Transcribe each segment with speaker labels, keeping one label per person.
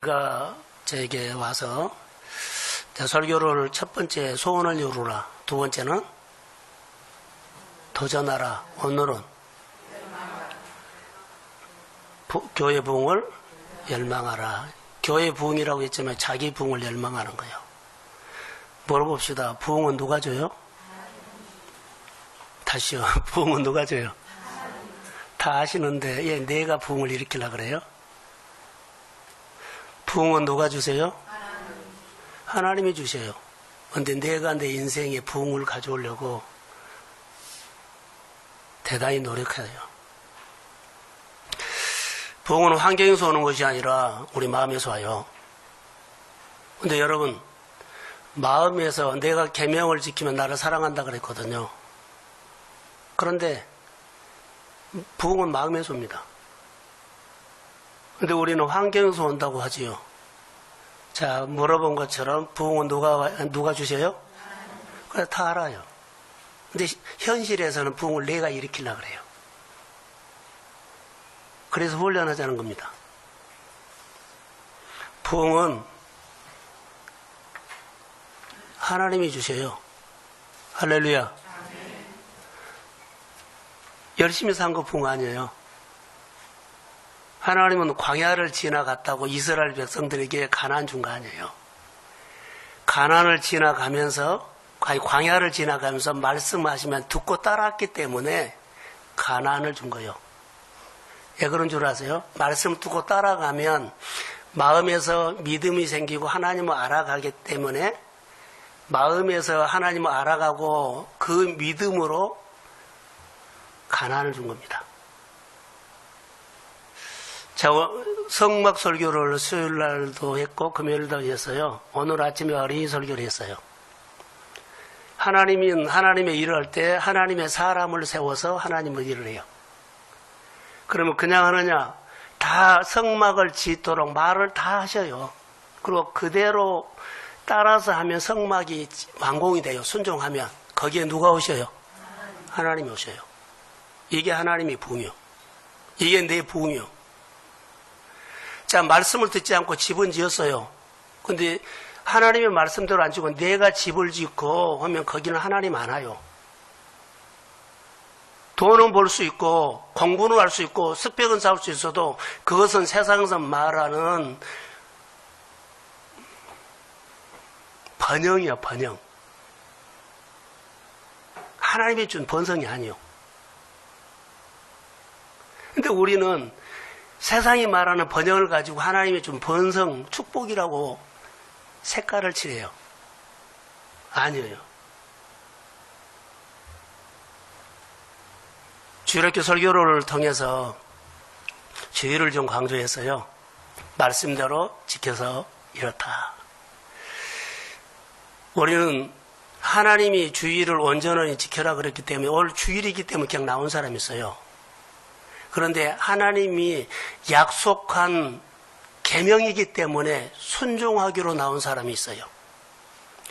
Speaker 1: 제가 저에게 와서 설교를 첫 번째 소원을 이루라, 두 번째는 도전하라, 오늘은 교회 부흥을 열망하라. 교회 부흥이라고 했지만 자기 부흥을 열망하는 거예요. 물어봅시다. 부흥은 누가 줘요? 다시요. 부흥은 누가 줘요? 다 아시는데 예, 내가 부흥을 일으키려고 그래요? 부흥은 누가 주세요? 하나님이 주세요. 근데 내가 내 인생에 부흥을 가져오려고 대단히 노력해야 돼요. 부흥은 환경에서 오는 것이 아니라 우리 마음에서 와요. 근데 여러분, 마음에서 내가 계명을 지키면 나를 사랑한다 그랬거든요. 그런데 부흥은 마음에서 옵니다. 근데 우리는 환경에서 온다고 하지요. 자, 물어본 것처럼 부흥은 누가 주세요? 그래, 다 알아요. 근데 현실에서는 부흥을 내가 일으키려고 그래요. 그래서 훈련하자는 겁니다. 부흥은 하나님이 주세요. 할렐루야. 열심히 산 거 부흥 아니에요. 하나님은 광야를 지나갔다고 이스라엘 백성들에게 가나안 준 거 아니에요. 가나안을 지나가면서, 광야를 지나가면서 말씀하시면 듣고 따라왔기 때문에 가나안을 준 거예요. 왜 그런 줄 아세요? 말씀 듣고 따라가면 마음에서 믿음이 생기고 하나님을 알아가기 때문에 마음에서 하나님을 알아가고 그 믿음으로 가나안을 준 겁니다. 제가 성막 설교를 수요일 날도 했고 금요일도 했어요. 오늘 아침에 어린이 설교를 했어요. 하나님은 하나님의 일을 할 때 하나님의 사람을 세워서 하나님의 일을 해요. 그러면 그냥 하느냐? 다 성막을 짓도록 말을 다 하셔요. 그리고 그대로 따라서 하면 성막이 완공이 돼요. 순종하면. 거기에 누가 오셔요? 하나님이 오셔요. 이게 하나님의 부흥이요. 이게 내 부흥이요. 자, 말씀을 듣지 않고 집은 지었어요. 근데 하나님의 말씀대로 안 지고 내가 집을 짓고 하면 거기는 하나님 안 와요. 돈은 벌 수 있고 공부는 할 수 있고 스펙은 쌓을 수 있어도 그것은 세상에서 말하는 번영이야, 번영. 하나님이 준 번성이 아니요. 근데 우리는 세상이 말하는 번영을 가지고 하나님이 준 번성, 축복이라고 색깔을 칠해요. 아니에요. 주일학교 설교를 통해서 주의를 좀 강조했어요. 말씀대로 지켜서 이렇다. 우리는 하나님이 주의를 온전히 지켜라 그랬기 때문에 오늘 주일이기 때문에 그냥 나온 사람이 있어요. 그런데 하나님이 약속한 계명이기 때문에 순종하기로 나온 사람이 있어요.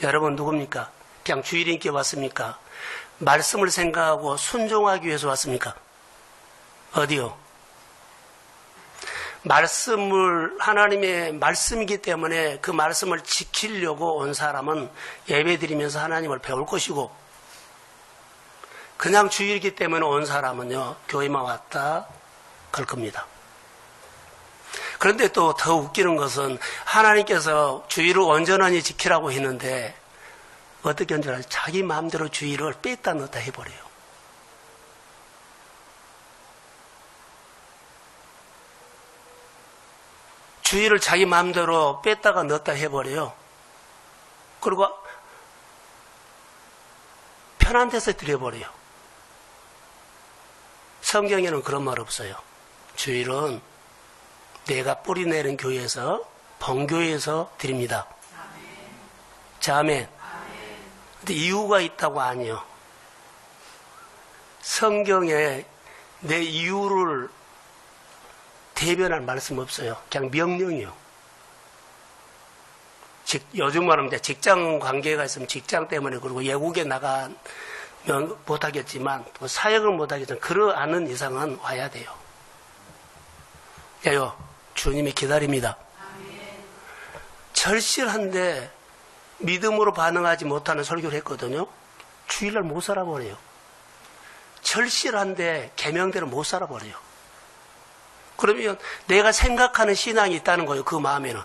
Speaker 1: 여러분 누굽니까? 그냥 주일인께 왔습니까? 말씀을 생각하고 순종하기 위해서 왔습니까? 어디요? 말씀을, 하나님의 말씀이기 때문에 그 말씀을 지키려고 온 사람은 예배 드리면서 하나님을 배울 것이고, 그냥 주일이기 때문에 온 사람은요, 교회만 왔다 갈 겁니다. 그런데 또 더 웃기는 것은 하나님께서 주일을 온전히 지키라고 했는데 어떻게 한줄 알아요? 자기 마음대로 주일을 뺐다 넣었다 해버려요. 주일을 자기 마음대로 뺐다가 넣었다 해버려요. 그리고 편한 데서 드려버려요. 성경에는 그런 말 없어요. 주일은 내가 뿌리내린 교회에서, 본교회에서 드립니다. 자, 아멘. 근데 이유가 있다고 아니요. 성경에 내 이유를 대변할 말씀 없어요. 그냥 명령이요. 요즘 말하면 직장 관계가 있으면 직장 때문에 그러고 외국에 나가면 못하겠지만 또 사역을 못하겠지만 그러하는 이상은 와야 돼요. 야요. 주님이 기다립니다. 절실한데 믿음으로 반응하지 못하는 설교를 했거든요. 주일날 못 살아버려요. 절실한데 계명대로 못 살아버려요. 그러면 내가 생각하는 신앙이 있다는 거예요. 그 마음에는.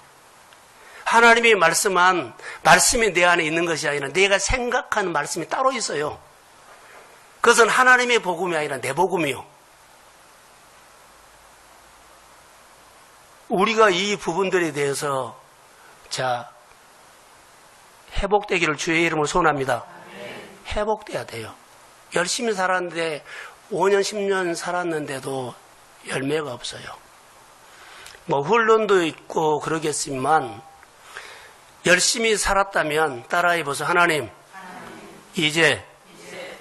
Speaker 1: 하나님이 말씀한 말씀이 내 안에 있는 것이 아니라 내가 생각하는 말씀이 따로 있어요. 그것은 하나님의 복음이 아니라 내 복음이요. 우리가 이 부분들에 대해서 회복되기를 주의 이름으로 소원합니다. 회복돼야 돼요. 열심히 살았는데 5년 10년 살았는데도 열매가 없어요. 뭐 훈련도 있고 그러겠지만 열심히 살았다면 따라해 보세요. 하나님, 이제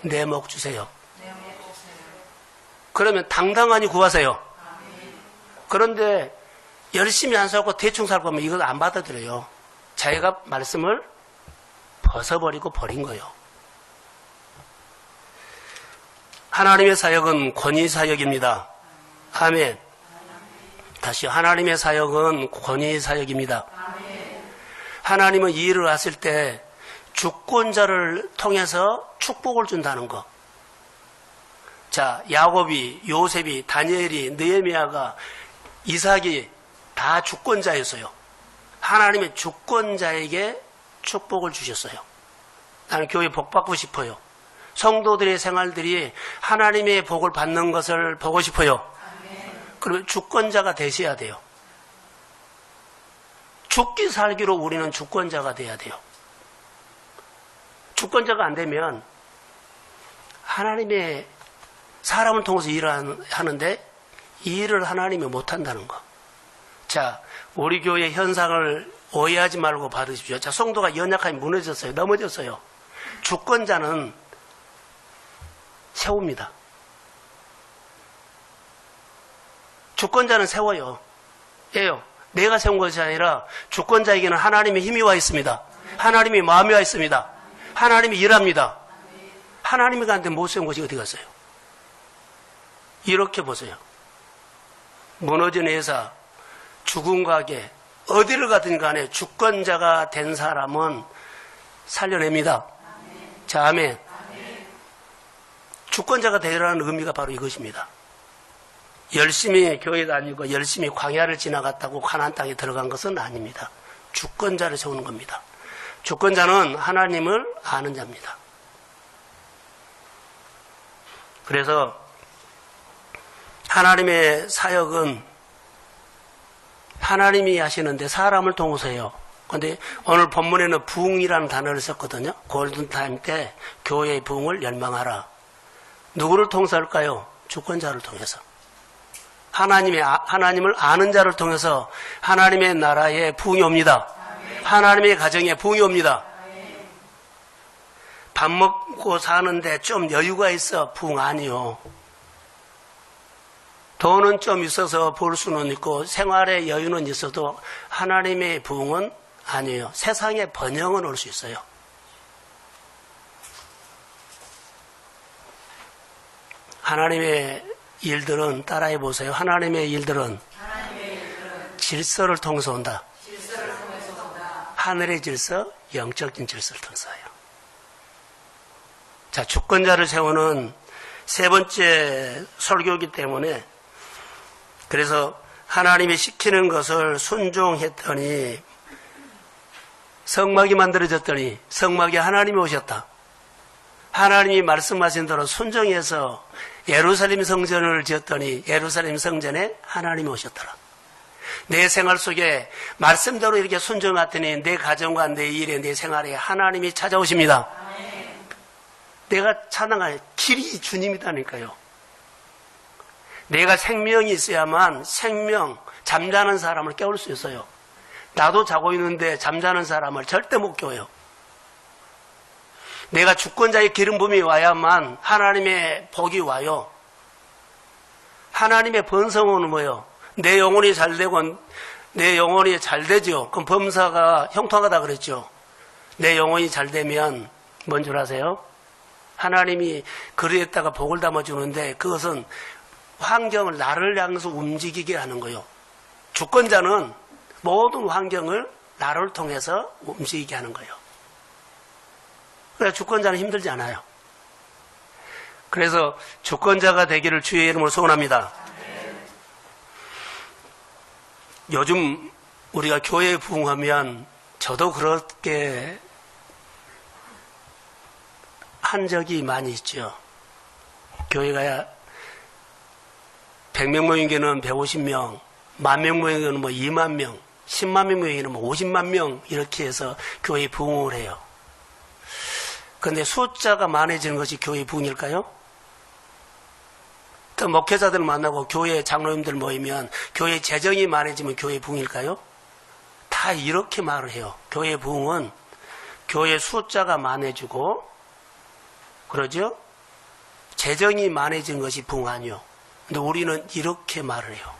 Speaker 1: 내 목 주세요. 그러면 당당하니 구하세요. 그런데 열심히 안 살고 대충 살고 하면 이걸 안 받아들여요. 자기가 말씀을 벗어버리고 버린 거예요. 하나님의 사역은 권위 사역입니다. 아멘. 다시 하나님의 사역은 권위 사역입니다. 하나님은 이 일을 하실 때 주권자를 통해서 축복을 준다는 거. 자, 야곱이, 요셉이, 다니엘이, 느헤미야가, 이삭이 다 주권자였어요. 하나님의 주권자에게 축복을 주셨어요. 나는 교회 복 받고 싶어요. 성도들의 생활들이 하나님의 복을 받는 것을 보고 싶어요. 그러면 주권자가 되셔야 돼요. 죽기 살기로 우리는 주권자가 돼야 돼요. 주권자가 안 되면 하나님의 사람을 통해서 일을 하는데 이 일을 하나님이 못한다는 거. 자, 우리 교회 현상을 오해하지 말고 받으십시오. 자, 성도가 연약하게 무너졌어요. 넘어졌어요. 주권자는 세웁니다. 주권자는 세워요. 예요. 내가 세운 것이 아니라 주권자에게는 하나님의 힘이 와 있습니다. 하나님의 마음이 와 있습니다. 하나님이 일합니다. 하나님이 가는데 못 세운 것이 어디 갔어요? 이렇게 보세요. 무너진 회사, 죽은 가게, 어디를 가든 간에 주권자가 된 사람은 살려냅니다. 자, 아멘. 주권자가 되라는 의미가 바로 이것입니다. 열심히 교회 다니고 열심히 광야를 지나갔다고 가나안 땅에 들어간 것은 아닙니다. 주권자를 세우는 겁니다. 주권자는 하나님을 아는 자입니다. 그래서 하나님의 사역은 하나님이 하시는데 사람을 통해서 해요. 그런데 오늘 본문에는 부흥이라는 단어를 썼거든요. 골든타임 때 교회의 부흥을 열망하라. 누구를 통해서 할까요? 주권자를 통해서. 하나님을 아는 자를 통해서 하나님의 나라에 부흥이 옵니다. 하나님의 가정에 부흥이 옵니다. 밥 먹고 사는데 좀 여유가 있어 부흥 아니요. 돈은 좀 있어서 볼 수는 있고 생활의 여유는 있어도 하나님의 부흥은 아니에요. 세상의 번영은 올 수 있어요. 하나님의 일들은 따라해 보세요. 하나님의 일들은 질서를 통해서 온다. 하늘의 질서, 영적인 질서를 통해서 와요. 자, 주권자를 세우는 세 번째 설교이기 때문에 그래서 하나님이 시키는 것을 순종했더니 성막이 만들어졌더니 성막에 하나님이 오셨다. 하나님이 말씀하신 대로 순종해서 예루살렘 성전을 지었더니 예루살렘 성전에 하나님이 오셨더라. 내 생활 속에 말씀대로 이렇게 순종했더니 내 가정과 내 일에 내 생활에 하나님이 찾아오십니다. 내가 찬양할 길이 주님이다니까요. 내가 생명이 있어야만 생명, 잠자는 사람을 깨울 수 있어요. 나도 자고 있는데 잠자는 사람을 절대 못 깨워요. 내가 주권자의 기름 부음이 와야만 하나님의 복이 와요. 하나님의 번성은 뭐예요? 내 영혼이 잘 되고 내 영혼이 잘 되죠. 그럼 범사가 형통하다 그랬죠. 내 영혼이 잘 되면 뭔 줄 아세요? 하나님이 그릇에다가 복을 담아주는데 그것은 환경을 나를 향해서 움직이게 하는 거예요. 주권자는 모든 환경을 나를 통해서 움직이게 하는 거예요. 그래서 주권자는 힘들지 않아요. 그래서 주권자가 되기를 주의 이름으로 소원합니다. 요즘 우리가 교회에 부흥하면 저도 그렇게 한 적이 많이 있죠. 교회가 100명 모인 교회는 150명, 10,000명 모인 교회는 2만 명, 10만 명 모인 교회는 50만 명 이렇게 해서 교회에 부흥을 해요. 그런데 숫자가 많아지는 것이 교회의 부흥일까요? 또 목회자들 만나고 교회 장로님들 모이면 교회 재정이 많아지면 교회의 부흥일까요? 다 이렇게 말을 해요. 교회의 부흥은 교회 숫자가 많아지고 그러죠? 재정이 많아진 것이 부흥 아니요. 근데 우리는 이렇게 말을 해요.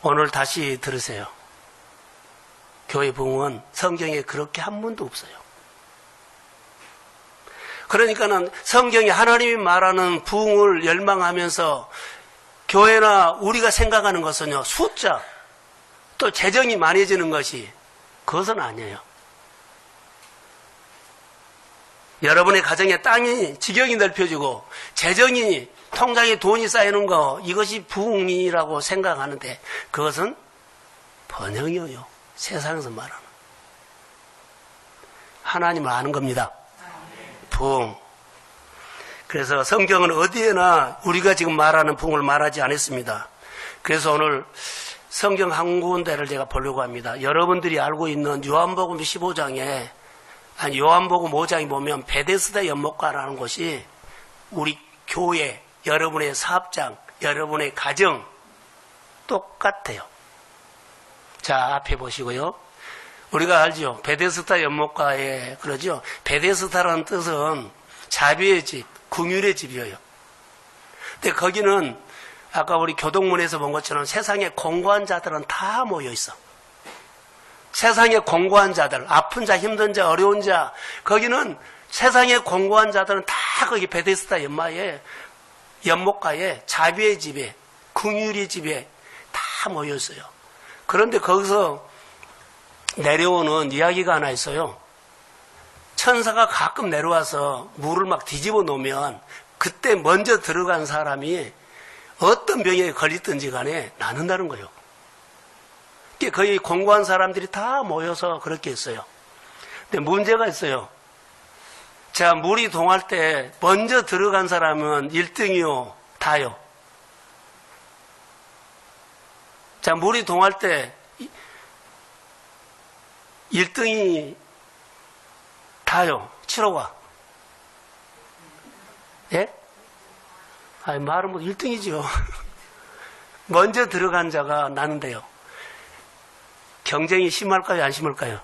Speaker 1: 오늘 다시 들으세요. 교회 부흥은 성경에 그렇게 한 번도 없어요. 그러니까는 성경이 하나님이 말하는 부흥을 열망하면서 교회나 우리가 생각하는 것은요, 숫자, 또 재정이 많아지는 것이 그것은 아니에요. 여러분의 가정에 땅이 지경이 넓혀지고 재정이 통장에 돈이 쌓이는 거 이것이 부흥이라고 생각하는데 그것은 번영이에요. 세상에서 말하는 하나님을 아는 겁니다. 부흥. 그래서 성경은 어디에나 우리가 지금 말하는 부흥을 말하지 않았습니다. 그래서 오늘 성경 한 군데를 제가 보려고 합니다. 여러분들이 알고 있는 요한복음 15장에 아니 요한복음 5장에 보면 베데스다 연못가라는 곳이 우리 교회, 여러분의 사업장, 여러분의 가정 똑같아요. 자, 앞에 보시고요. 우리가 알죠. 베데스다 연못가에 그러죠. 베데스다라는 뜻은 자비의 집, 긍휼의 집이에요. 근데 거기는 아까 우리 교동문에서 본 것처럼 세상에 공고한 자들은 다 모여 있어. 세상에 공고한 자들, 아픈 자, 힘든 자, 어려운 자, 거기는 세상에 공고한 자들은 다 거기 베데스다 연못가에 자비의 집에, 긍휼의 집에 다 모여 있어요. 그런데 거기서 내려오는 이야기가 하나 있어요. 천사가 가끔 내려와서 물을 막 뒤집어 놓으면 그때 먼저 들어간 사람이 어떤 병에 걸리든지 간에 낫는다는 거예요. 거의 공고한 사람들이 다 모여서 그렇게 했어요. 근데 문제가 있어요. 자, 물이 동할 때 먼저 들어간 사람은 1등이요, 다요. 자, 물이 동할 때 1등이 다요. 7호가. 예? 아니, 말은 뭐 1등이죠. 먼저 들어간 자가 나는데요. 경쟁이 심할까요? 안 심할까요?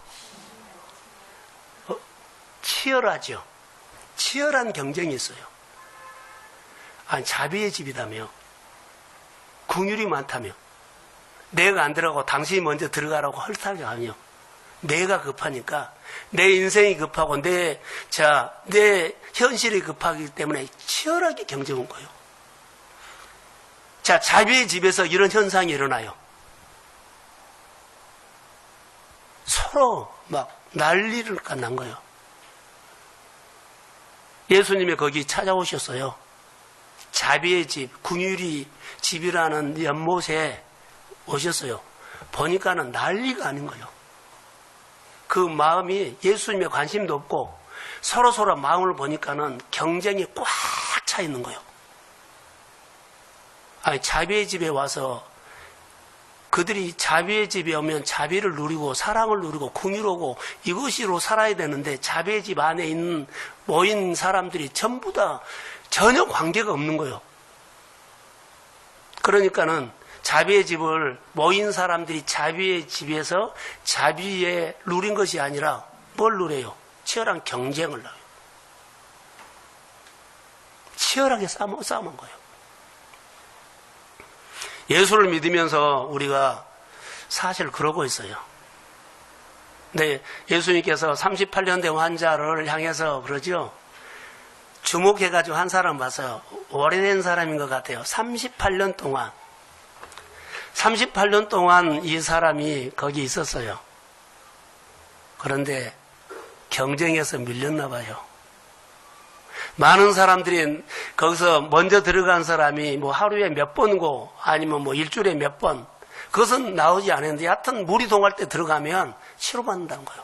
Speaker 1: 치열하죠. 치열한 경쟁이 있어요. 아니, 자비의 집이다며. 긍휼이 많다며. 내가 안 들어가고 당신이 먼저 들어가라고 헐떡이 아니요. 내가 급하니까 내 인생이 급하고 내 현실이 급하기 때문에 치열하게 경쟁한 거예요. 자, 자비의 집에서 이런 현상이 일어나요. 서로 막 난리를 난 거예요. 예수님이 거기 찾아오셨어요. 자비의 집, 긍휼의 집이라는 연못에 오셨어요. 보니까는 난리가 아닌 거예요. 그 마음이 예수님의 관심도 없고 서로 마음을 보니까는 경쟁이 꽉 차 있는 거예요. 아니, 자비의 집에 와서 그들이 자비의 집에 오면 자비를 누리고 사랑을 누리고 긍휼하고 이것으로 살아야 되는데 자비의 집 안에 있는 모인 사람들이 전부 다 전혀 관계가 없는 거예요. 그러니까는 자비의 집을 모인 사람들이 자비의 집에서 자비에 누린 것이 아니라 뭘 누려요? 치열한 경쟁을 나요. 치열하게 싸움한 거예요. 예수를 믿으면서 우리가 사실 그러고 있어요. 근데 예수님께서 38년 된 환자를 향해서 그러죠. 주목해가지고 한 사람 봐서 오래된 사람인 것 같아요. 38년 동안 38년 동안 이 사람이 거기 있었어요. 그런데 경쟁에서 밀렸나 봐요. 많은 사람들이 거기서 먼저 들어간 사람이 뭐 하루에 몇 번고 아니면 뭐 일주일에 몇 번, 그것은 나오지 않았는데 하여튼 물이 동할 때 들어가면 치료받는다는 거예요.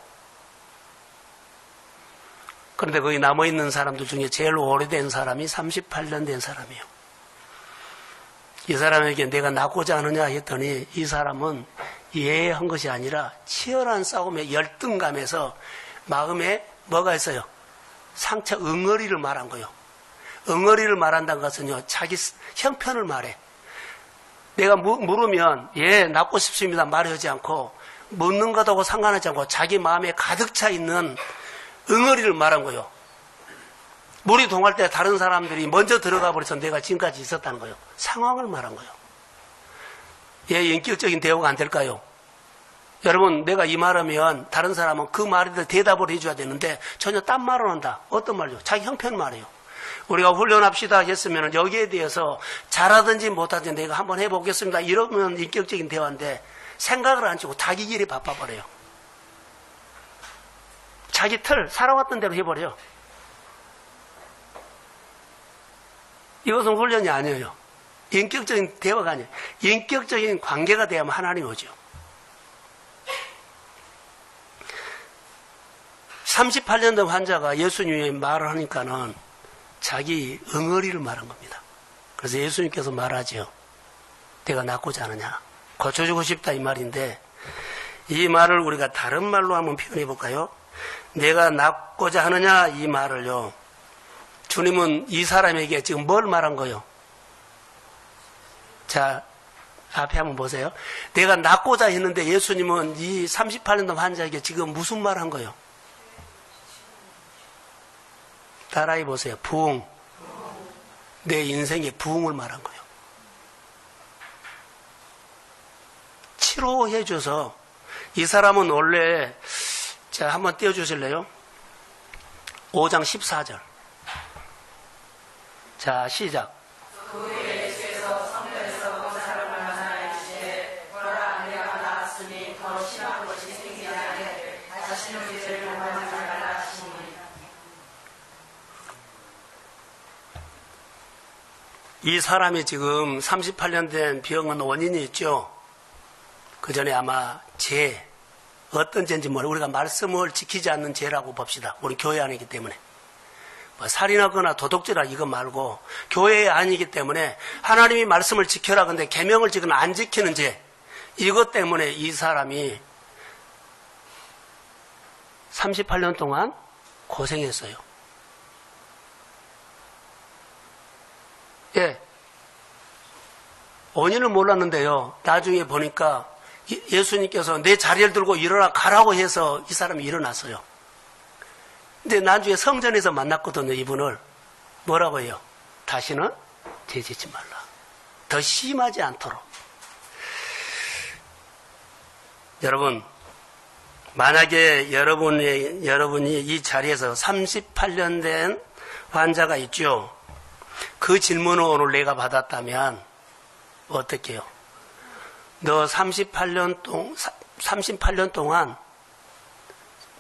Speaker 1: 그런데 거기 남아있는 사람들 중에 제일 오래된 사람이 38년 된 사람이에요. 이 사람에게 내가 낫고자 하느냐 했더니 이 사람은 예한 것이 아니라 치열한 싸움의 열등감에서 마음에 뭐가 있어요? 상처 응어리를 말한 거예요. 응어리를 말한다는 것은요, 자기 형편을 말해. 내가 물으면 예, 낫고 싶습니다 말하지 않고, 묻는 것하고 상관하지 않고 자기 마음에 가득 차 있는 응어리를 말한 거예요. 물이 동할 때 다른 사람들이 먼저 들어가 버려서 내가 지금까지 있었다는 거예요. 상황을 말한 거예요. 예, 인격적인 대우가 안 될까요? 여러분, 내가 이 말하면 다른 사람은 그 말에 대답을 해줘야 되는데 전혀 딴 말을 한다. 어떤 말이요? 자기 형편 말이에요. 우리가 훈련합시다 했으면 여기에 대해서 잘하든지 못하든지 내가 한번 해보겠습니다. 이러면 인격적인 대화인데 생각을 안 주고 자기 길이 바빠버려요. 자기 틀, 살아왔던 대로 해버려요. 이것은 훈련이 아니에요. 인격적인 대화가 아니에요. 인격적인 관계가 돼야만 하나님 오죠. 38년 된 환자가 예수님의 말을 하니까는 자기 응어리를 말한 겁니다. 그래서 예수님께서 말하죠. 내가 낫고자 하느냐? 고쳐주고 싶다 이 말인데, 이 말을 우리가 다른 말로 한번 표현해 볼까요? 내가 낫고자 하느냐 이 말을요, 주님은 이 사람에게 지금 뭘 말한 거예요? 자, 앞에 한번 보세요. 내가 낫고자 했는데 예수님은 이 38년 된 환자에게 지금 무슨 말 한 거예요? 따라해 보세요. 부흥. 내 인생의 부흥을 말한 거예요. 치료해줘서, 이 사람은 원래, 자, 한번 띄워주실래요? 5장 14절. 자, 시작. 이 사람이 지금 38년 된 병은 원인이 있죠. 그 전에 아마 죄, 어떤 죄인지 모르고 우리가 말씀을 지키지 않는 죄라고 봅시다. 우리 교회 아니기 때문에. 뭐 살인하거나 도둑질하 이거 말고 교회 아니기 때문에 하나님이 말씀을 지켜라 근데 계명을 지금 안 지키는 죄, 이것 때문에 이 사람이 38년 동안 고생했어요. 예. 원인을 몰랐는데요. 나중에 보니까 예수님께서 내 자리를 들고 일어나 가라고 해서 이 사람이 일어났어요. 근데 나중에 성전에서 만났거든요. 이분을. 뭐라고 해요? 다시는 죄짓지 말라. 더 심하지 않도록. 여러분, 만약에 여러분이 이 자리에서 38년 된 환자가 있죠. 그 질문을 오늘 내가 받았다면 어떻게 해요? 너 38년 동안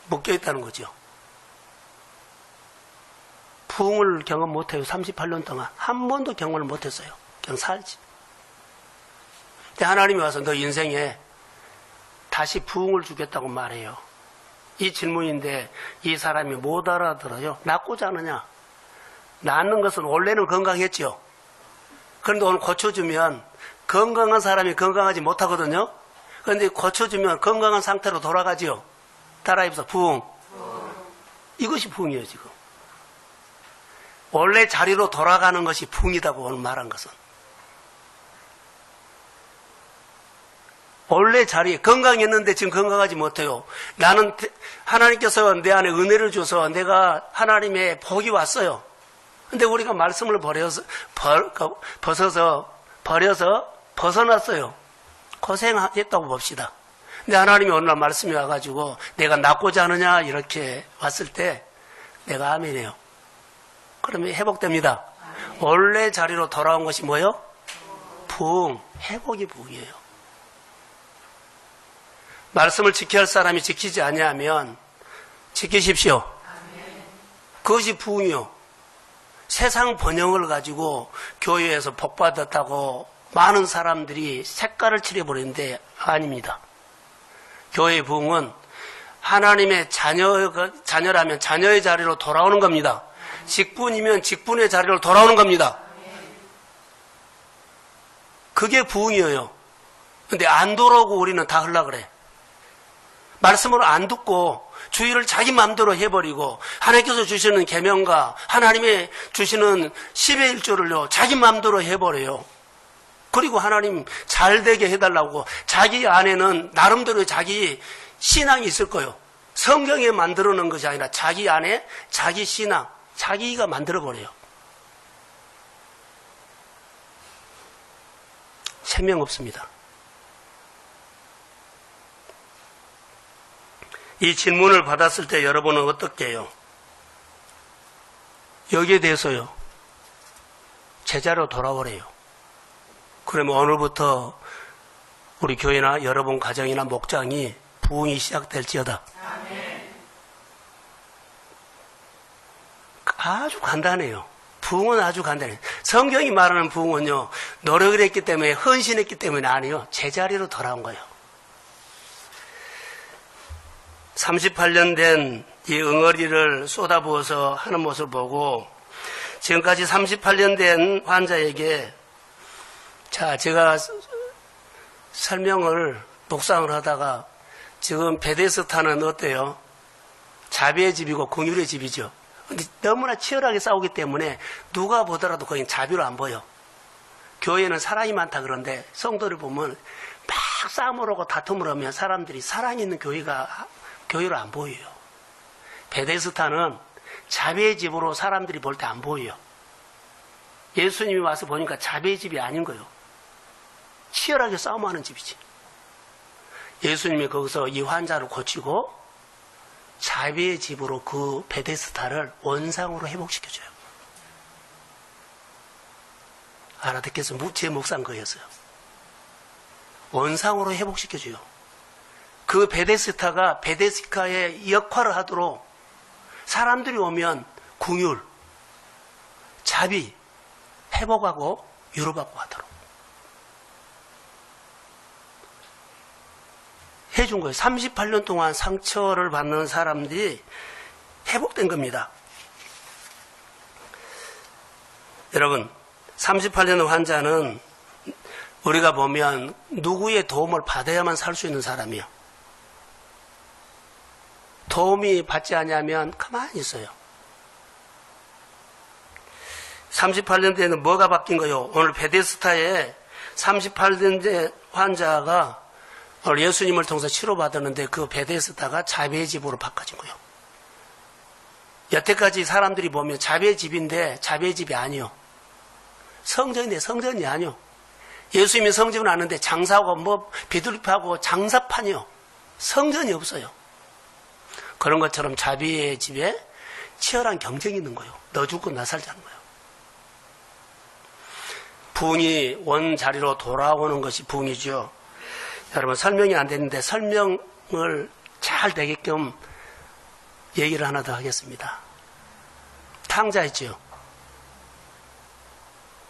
Speaker 1: 묶여있다는 거죠. 부흥을 경험 못해요. 38년 동안 한 번도 경험을 못했어요. 그냥 살지. 근데 하나님이 와서 너 인생에 다시 부흥을 주겠다고 말해요. 이 질문인데 이 사람이 못 알아들어요. 낫고자 하느냐? 낫는 것은 원래는 건강했죠. 그런데 오늘 고쳐주면 건강한 사람이 건강하지 못하거든요. 그런데 고쳐주면 건강한 상태로 돌아가지요. 따라해보세요. 부흥. 이것이 부흥이에요. 지금. 원래 자리로 돌아가는 것이 부흥이다고 오늘 말한 것은. 원래 자리에 건강했는데 지금 건강하지 못해요. 나는 하나님께서 내 안에 은혜를 줘서 내가 하나님의 복이 왔어요. 근데 우리가 말씀을 벗어났어요. 고생했다고 봅시다. 근데 하나님이 어느 날 말씀이 와가지고 내가 낫고자 하느냐 이렇게 왔을 때 내가 아멘해요. 그러면 회복됩니다. 원래 자리로 돌아온 것이 뭐예요? 부흥, 회복이 부흥이에요. 말씀을 지켜야 할 사람이 지키지 아니하면 지키십시오. 그것이 부흥이요. 세상 번영을 가지고 교회에서 복받았다고 많은 사람들이 색깔을 칠해버리는데 아닙니다. 교회의 부흥은 하나님의 자녀라면 자녀의 자리로 돌아오는 겁니다. 직분이면 직분의 자리로 돌아오는 겁니다. 그게 부흥이에요. 근데 안 돌아오고 우리는 다 하려고 그래. 말씀을 안 듣고 주의를 자기 마음대로 해버리고 하나님께서 주시는 계명과 하나님의 주시는 10의 1조를요 자기 마음대로 해버려요. 그리고 하나님 잘 되게 해달라고 자기 안에는 나름대로 자기 신앙이 있을 거예요. 성경에 만들어 놓은 것이 아니라 자기 안에 자기 신앙, 자기가 만들어버려요. 생명 없습니다. 이 질문을 받았을 때 여러분은 어떻게 해요? 여기에 대해서요. 제자로 돌아오래요. 그러면 오늘부터 우리 교회나 여러분 가정이나 목장이 부흥이 시작될지어다. 아주 간단해요. 부흥은 아주 간단해요. 성경이 말하는 부흥은요. 노력을 했기 때문에 헌신했기 때문에 아니요. 제자리로 돌아온 거예요. 38년 된 이 응어리를 쏟아부어서 하는 모습을 보고 지금까지 38년 된 환자에게 자, 제가 묵상을 하다가 지금 베데스다는 어때요? 자비의 집이고 긍휼의 집이죠. 근데 너무나 치열하게 싸우기 때문에 누가 보더라도 거긴 자비로 안 보여. 교회는 사랑이 많다 그런데 성도를 보면 막 싸움을 하고 다툼을 하면 사람들이 사랑이 있는 교회로 안 보여요. 베데스다는 자비의 집으로 사람들이 볼 때 안 보여요. 예수님이 와서 보니까 자비의 집이 아닌 거예요. 치열하게 싸움하는 집이지. 예수님이 거기서 이 환자를 고치고 자비의 집으로 그 베데스다를 원상으로 회복시켜줘요. 알아듣겠어? 제 묵상 거였어요. 원상으로 회복시켜줘요. 그 베데스다가 베데스다의 역할을 하도록 사람들이 오면 긍휼, 자비, 회복하고 위로받고 하도록 해준 거예요. 38년 동안 상처를 받는 사람들이 회복된 겁니다. 여러분, 38년 환자는 우리가 보면 누구의 도움을 받아야만 살 수 있는 사람이에요. 도움이 받지 않으면 가만히 있어요. 38년 뒤에는 뭐가 바뀐 거예요? 오늘 베데스다에 38년 된 환자가 오늘 예수님을 통해서 치료받았는데 그 베데스다가 자비의 집으로 바꿔진 거예요. 여태까지 사람들이 보면 자비의 집인데 자비의 집이 아니요. 성전인데 성전이 아니요. 예수님이 성전을 왔는데 장사하고 비둘기하고 장사판이요. 성전이 없어요. 그런 것처럼 자비의 집에 치열한 경쟁이 있는 거예요. 너 죽고 나 살자는 거예요. 부흥이 원자리로 돌아오는 것이 부흥이죠. 여러분 설명이 안 됐는데 설명을 잘 되게끔 얘기를 하나 더 하겠습니다. 탕자 있죠.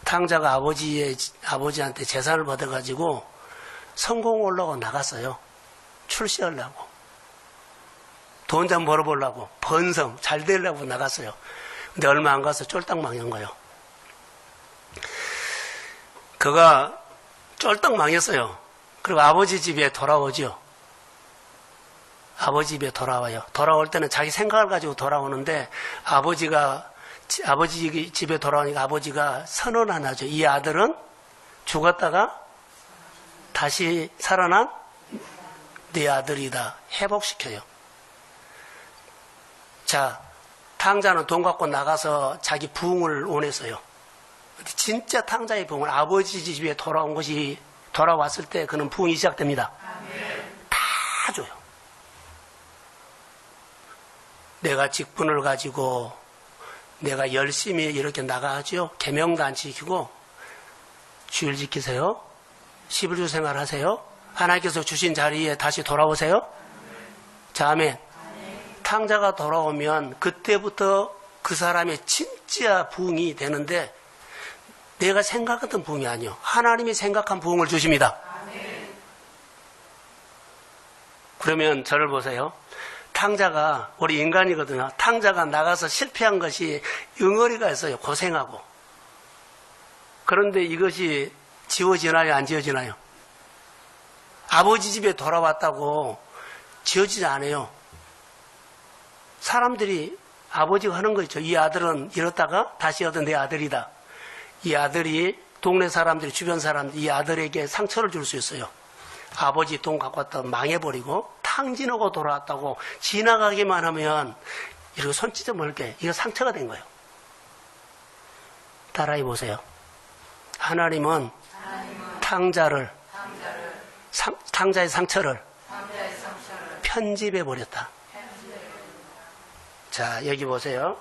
Speaker 1: 탕자가 아버지한테 재산을 받아가지고 성공 올라고 나갔어요. 출세하려고. 돈 좀 벌어보려고. 번성, 잘 되려고 나갔어요. 근데 얼마 안 가서 쫄딱 망한 거예요. 그가 쫄딱 망했어요. 그리고 아버지 집에 돌아오죠. 아버지 집에 돌아와요. 돌아올 때는 자기 생각을 가지고 돌아오는데 아버지 집에 돌아오니까 아버지가 선언 하나 하죠. 이 아들은 죽었다가 다시 살아난 네 아들이다. 회복시켜요. 자, 탕자는 돈 갖고 나가서 자기 부흥을 원했어요. 진짜 탕자의 부흥은 아버지 집에 돌아왔을 때 그는 부흥이 시작됩니다. 다 줘요. 내가 직분을 가지고 내가 열심히 이렇게 나가죠. 계명도 안 지키고 주일 지키세요. 11주 생활하세요. 하나님께서 주신 자리에 다시 돌아오세요? 자, 아멘. 탕자가 돌아오면 그때부터 그 사람의 진짜 부흥이 되는데 내가 생각했던 부흥이 아니요. 하나님이 생각한 부흥을 주십니다. 그러면 저를 보세요. 탕자가 우리 인간이거든요. 탕자가 나가서 실패한 것이 응어리가 있어요. 고생하고. 그런데 이것이 지워지나요? 안 지워지나요? 아버지 집에 돌아왔다고 지워지지 않아요. 사람들이 아버지가 하는 거 있죠. 이 아들은 이렇다가 다시 얻은 내 아들이다. 이 아들이 동네 사람들이 주변 사람들이 이 아들에게 상처를 줄 수 있어요. 아버지 돈 갖고 왔다 망해버리고 탕진하고 돌아왔다고 지나가기만 하면 이렇게 손짓어 멀게 이거 상처가 된 거예요. 따라해 보세요. 하나님은 탕자의 상처를 편집해 버렸다. 자, 여기 보세요.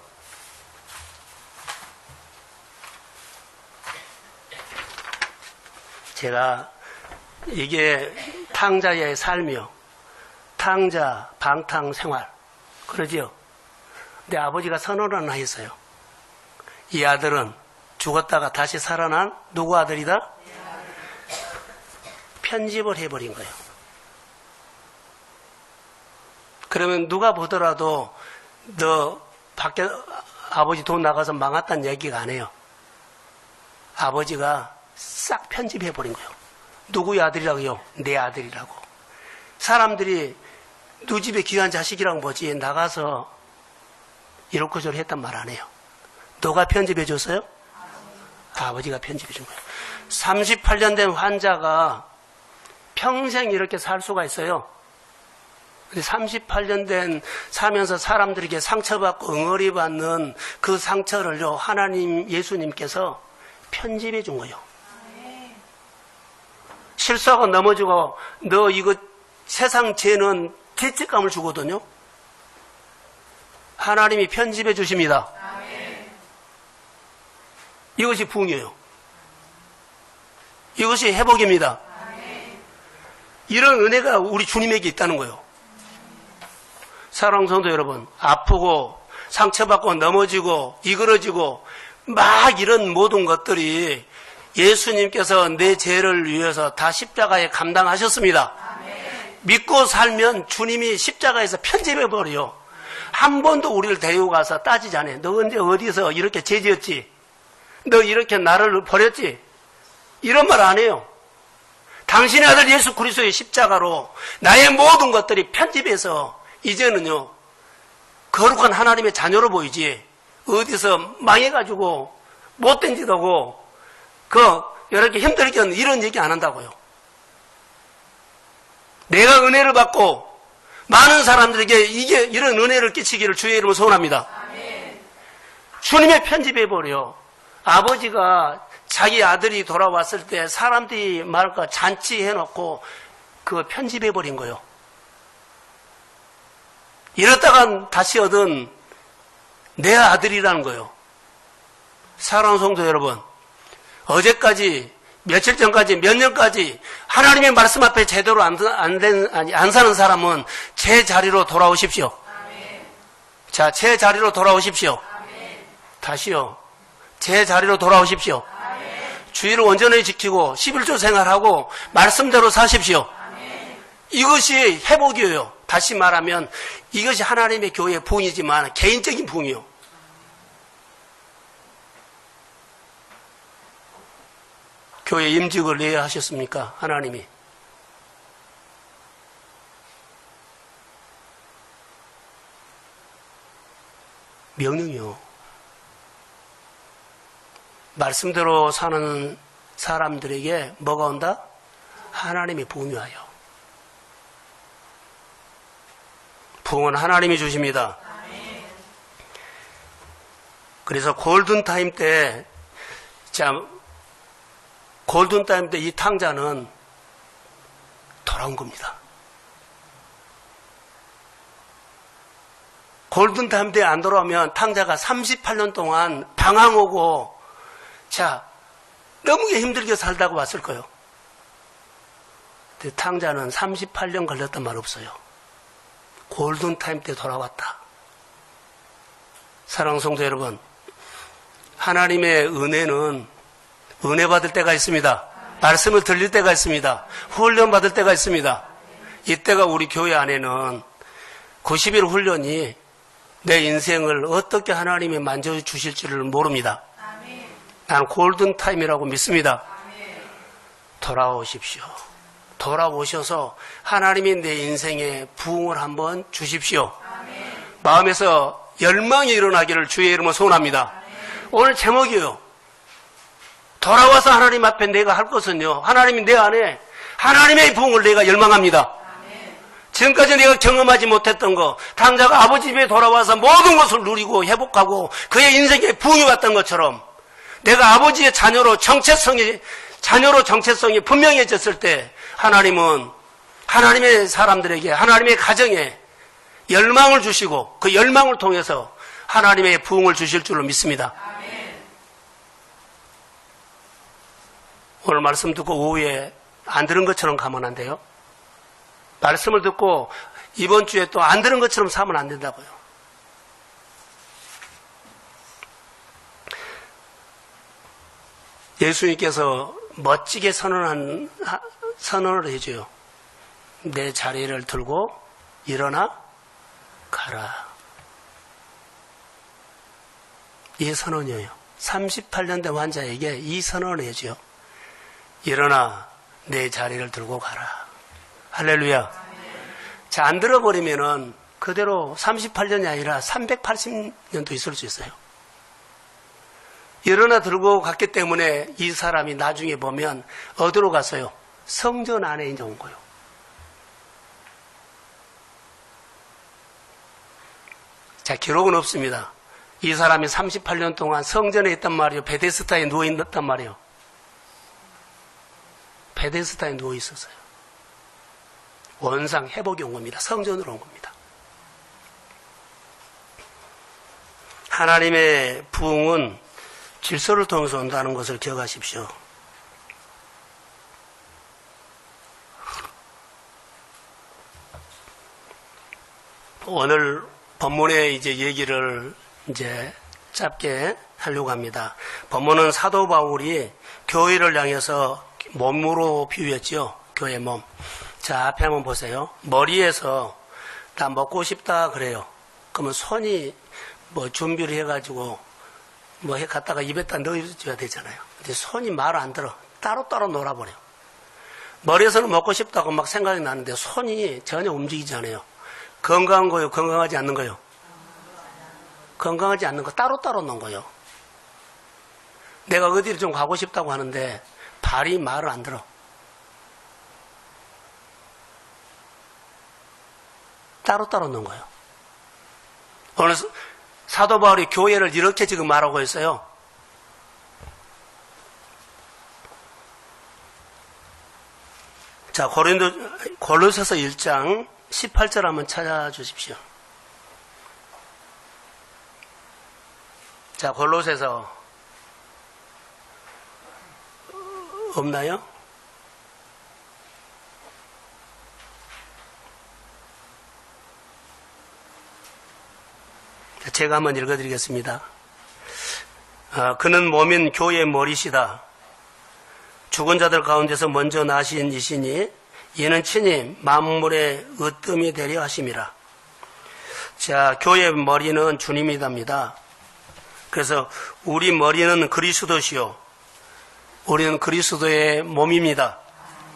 Speaker 1: 제가 이게 탕자의 삶이요. 탕자, 방탕 생활. 그러지요? 근데 아버지가 선언을 하나 했어요. 이 아들은 죽었다가 다시 살아난 누구 아들이다? 편집을 해버린 거예요. 그러면 누가 보더라도 너 밖에 아버지 돈 나가서 망했다는 얘기가 안 해요. 아버지가 싹 편집해버린 거예요. 누구의 아들이라고요? 내 아들이라고. 사람들이 누 집에 귀한 자식이라고 보지 나가서 이렇게 저렇게 했단 말 안 해요. 너가 편집해 줬어요? 아버지가 편집해 준 거예요. 38년 된 환자가 평생 이렇게 살 수가 있어요. 근데 38년 된 사면서 사람들에게 상처받고 응어리 받는 그 상처를요, 하나님, 예수님께서 편집해 준 거예요. 실수하고 넘어지고 너 이거 세상 죄는 죄책감을 주거든요. 하나님이 편집해 주십니다. 이것이 부흥이에요. 이것이 회복입니다. 이런 은혜가 우리 주님에게 있다는 거예요. 사랑하는 성도 여러분, 아프고 상처받고 넘어지고 이그러지고 막 이런 모든 것들이 예수님께서 내 죄를 위해서 다 십자가에 감당하셨습니다. 믿고 살면 주님이 십자가에서 편집해버려요. 한 번도 우리를 데리고 가서 따지지 않아요. 너 언제 어디서 이렇게 죄 지었지? 너 이렇게 나를 버렸지? 이런 말 안 해요. 당신의 아들 예수 그리스도의 십자가로 나의 모든 것들이 편집해서 이제는요, 거룩한 하나님의 자녀로 보이지, 어디서 망해가지고 못된 짓 하고 이렇게 힘들게 하는 이런 얘기 안 한다고요. 내가 은혜를 받고 많은 사람들에게 이런 은혜를 끼치기를 주의 이름으로 소원합니다. 주님의 편집해버려. 아버지가 자기 아들이 돌아왔을 때 사람들이 말까 잔치해놓고 그 편집해버린 거예요. 이랬다간 다시 얻은 내 아들이라는 거예요. 사랑하는 성도 여러분, 어제까지, 며칠 전까지, 몇 년까지 하나님의 말씀 앞에 제대로 안 사는 사람은 제 자리로 돌아오십시오. 자, 제 자리로 돌아오십시오. 다시요. 제 자리로 돌아오십시오. 주의를 온전히 지키고 11조 생활하고 말씀대로 사십시오. 이것이 회복이에요. 다시 말하면 이것이 하나님의 교회의 부흥이지만 개인적인 부흥이요. 교회 임직을 왜 하셨습니까? 하나님이. 명령이요. 말씀대로 사는 사람들에게 뭐가 온다? 하나님의 부흥이 와요. 부흥은 하나님이 주십니다. 그래서 골든타임 때, 골든타임 때 이 탕자는 돌아온 겁니다. 골든타임 때 안 돌아오면 탕자가 38년 동안 방황하고, 너무 힘들게 살다고 왔을 거예요. 탕자는 38년 걸렸단 말 없어요. 골든타임 때 돌아왔다. 사랑하는 성도 여러분, 하나님의 은혜는 은혜 받을 때가 있습니다. 말씀을 들릴 때가 있습니다. 훈련 받을 때가 있습니다. 이때가 우리 교회 안에는 90일 훈련이 내 인생을 어떻게 하나님이 만져주실지를 모릅니다. 나는 골든타임이라고 믿습니다. 돌아오십시오. 돌아오셔서 하나님이 내 인생에 부흥을 한번 주십시오. 마음에서 열망이 일어나기를 주의 이름으로 소원합니다. 오늘 제목이에요. 돌아와서 하나님 앞에 내가 할 것은요, 하나님이 내 안에 하나님의 부흥을 내가 열망합니다. 지금까지 내가 경험하지 못했던 거, 탕자가 아버지 집에 돌아와서 모든 것을 누리고 회복하고 그의 인생에 부흥이 왔던 것처럼 내가 아버지의 자녀로 정체성이 분명해졌을 때 하나님은 하나님의 사람들에게, 하나님의 가정에 열망을 주시고 그 열망을 통해서 하나님의 부흥을 주실 줄로 믿습니다. 오늘 말씀 듣고 오후에 안 들은 것처럼 가면 안 돼요. 말씀을 듣고 이번 주에 또 안 들은 것처럼 사면 안 된다고요. 예수님께서 멋지게 선언을 해줘요. 내 자리를 들고 일어나 가라. 이 선언이에요. 38년 된 환자에게 이 선언을 해줘요. 일어나 내 자리를 들고 가라. 할렐루야. 자, 안 들어버리면은 그대로 38년이 아니라 380년도 있을 수 있어요. 일어나 들고 갔기 때문에 이 사람이 나중에 보면 어디로 갔어요? 성전 안에 이제 온 거예요. 자, 기록은 없습니다. 이 사람이 38년 동안 성전에 있단 말이에요. 베데스다에 누워 있단 말이에요. 베데스다에 누워 있었어요. 원상 회복이 온 겁니다. 성전으로 온 겁니다. 하나님의 부흥은 질서를 통해서 온다는 것을 기억하십시오. 오늘 본문의 이제 얘기를 이제 짧게 하려고 합니다. 본문은 사도 바울이 교회를 향해서 몸으로 비유했지요. 교회 몸. 자, 앞에 한번 보세요. 머리에서 나 먹고 싶다 그래요. 그러면 손이 뭐 준비를 해가지고 뭐 해 갖다가 입에다 넣어줘야 되잖아요. 근데 손이 말 안 들어. 따로따로 놀아버려요. 머리에서는 먹고 싶다고 막 생각이 나는데 손이 전혀 움직이지 않아요. 건강한 거요? 건강하지 않는 거요? 건강하지 않는 거 따로따로 놓은 거요. 내가 어디를 좀 가고 싶다고 하는데 발이 말을 안 들어. 따로따로 놓은 거예요. 오늘 사도 바울이 교회를 이렇게 지금 말하고 있어요. 자, 골로새서 1장 18절 한번 찾아주십시오. 자, 골로새서 없나요? 제가 한번 읽어드리겠습니다. 그는 몸인 교회의 머리시다. 죽은 자들 가운데서 먼저 나신 이시니 이는 친히 만물의 으뜸이 되려 하심이라. 자, 교회의 머리는 주님이답니다. 그래서 우리 머리는 그리스도시요. 우리는 그리스도의 몸입니다.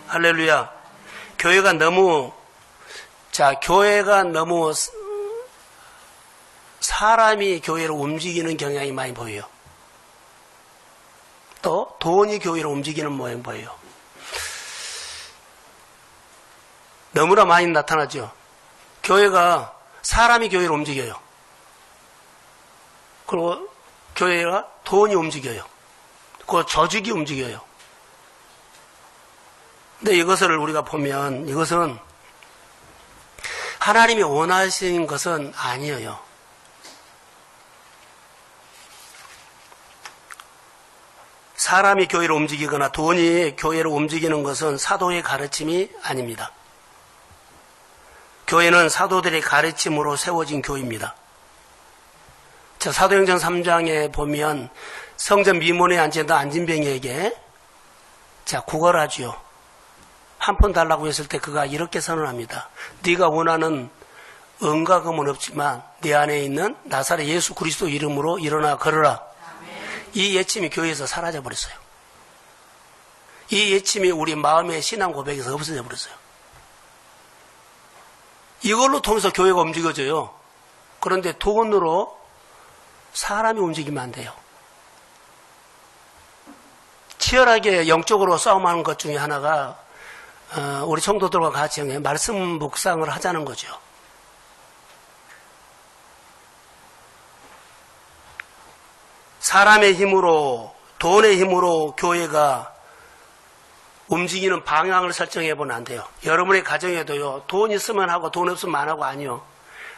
Speaker 1: 할렐루야. 교회가 너무 사람이 교회를 움직이는 경향이 많이 보여요. 또 돈이 교회를 움직이는 모양이 보여요. 너무나 많이 나타나죠. 사람이 교회를 움직여요. 그리고 교회가 돈이 움직여요. 그 조직이 움직여요. 근데 이것을 우리가 보면 이것은 하나님이 원하신 것은 아니에요. 사람이 교회를 움직이거나 돈이 교회를 움직이는 것은 사도의 가르침이 아닙니다. 교회는 사도들의 가르침으로 세워진 교회입니다. 자, 사도행전 3장에 보면 성전 미문에 앉은 안진뱅이에게 자, 구걸하지요. 한 푼 달라고 했을 때 그가 이렇게 선언합니다. 네가 원하는 은과 금은 없지만 네 안에 있는 나사렛 예수 그리스도 이름으로 일어나 걸어라. 이 예침이 교회에서 사라져 버렸어요. 이 예침이 우리 마음의 신앙 고백에서 없어져 버렸어요. 이걸로 통해서 교회가 움직여져요. 그런데 돈으로 사람이 움직이면 안 돼요. 치열하게 영적으로 싸움하는 것 중에 하나가 우리 성도들과 같이 말씀 묵상을 하자는 거죠. 사람의 힘으로, 돈의 힘으로 교회가 움직이는 방향을 설정해 보면 안 돼요. 여러분의 가정에도요, 돈 있으면 하고 돈 없으면 안 하고 아니요.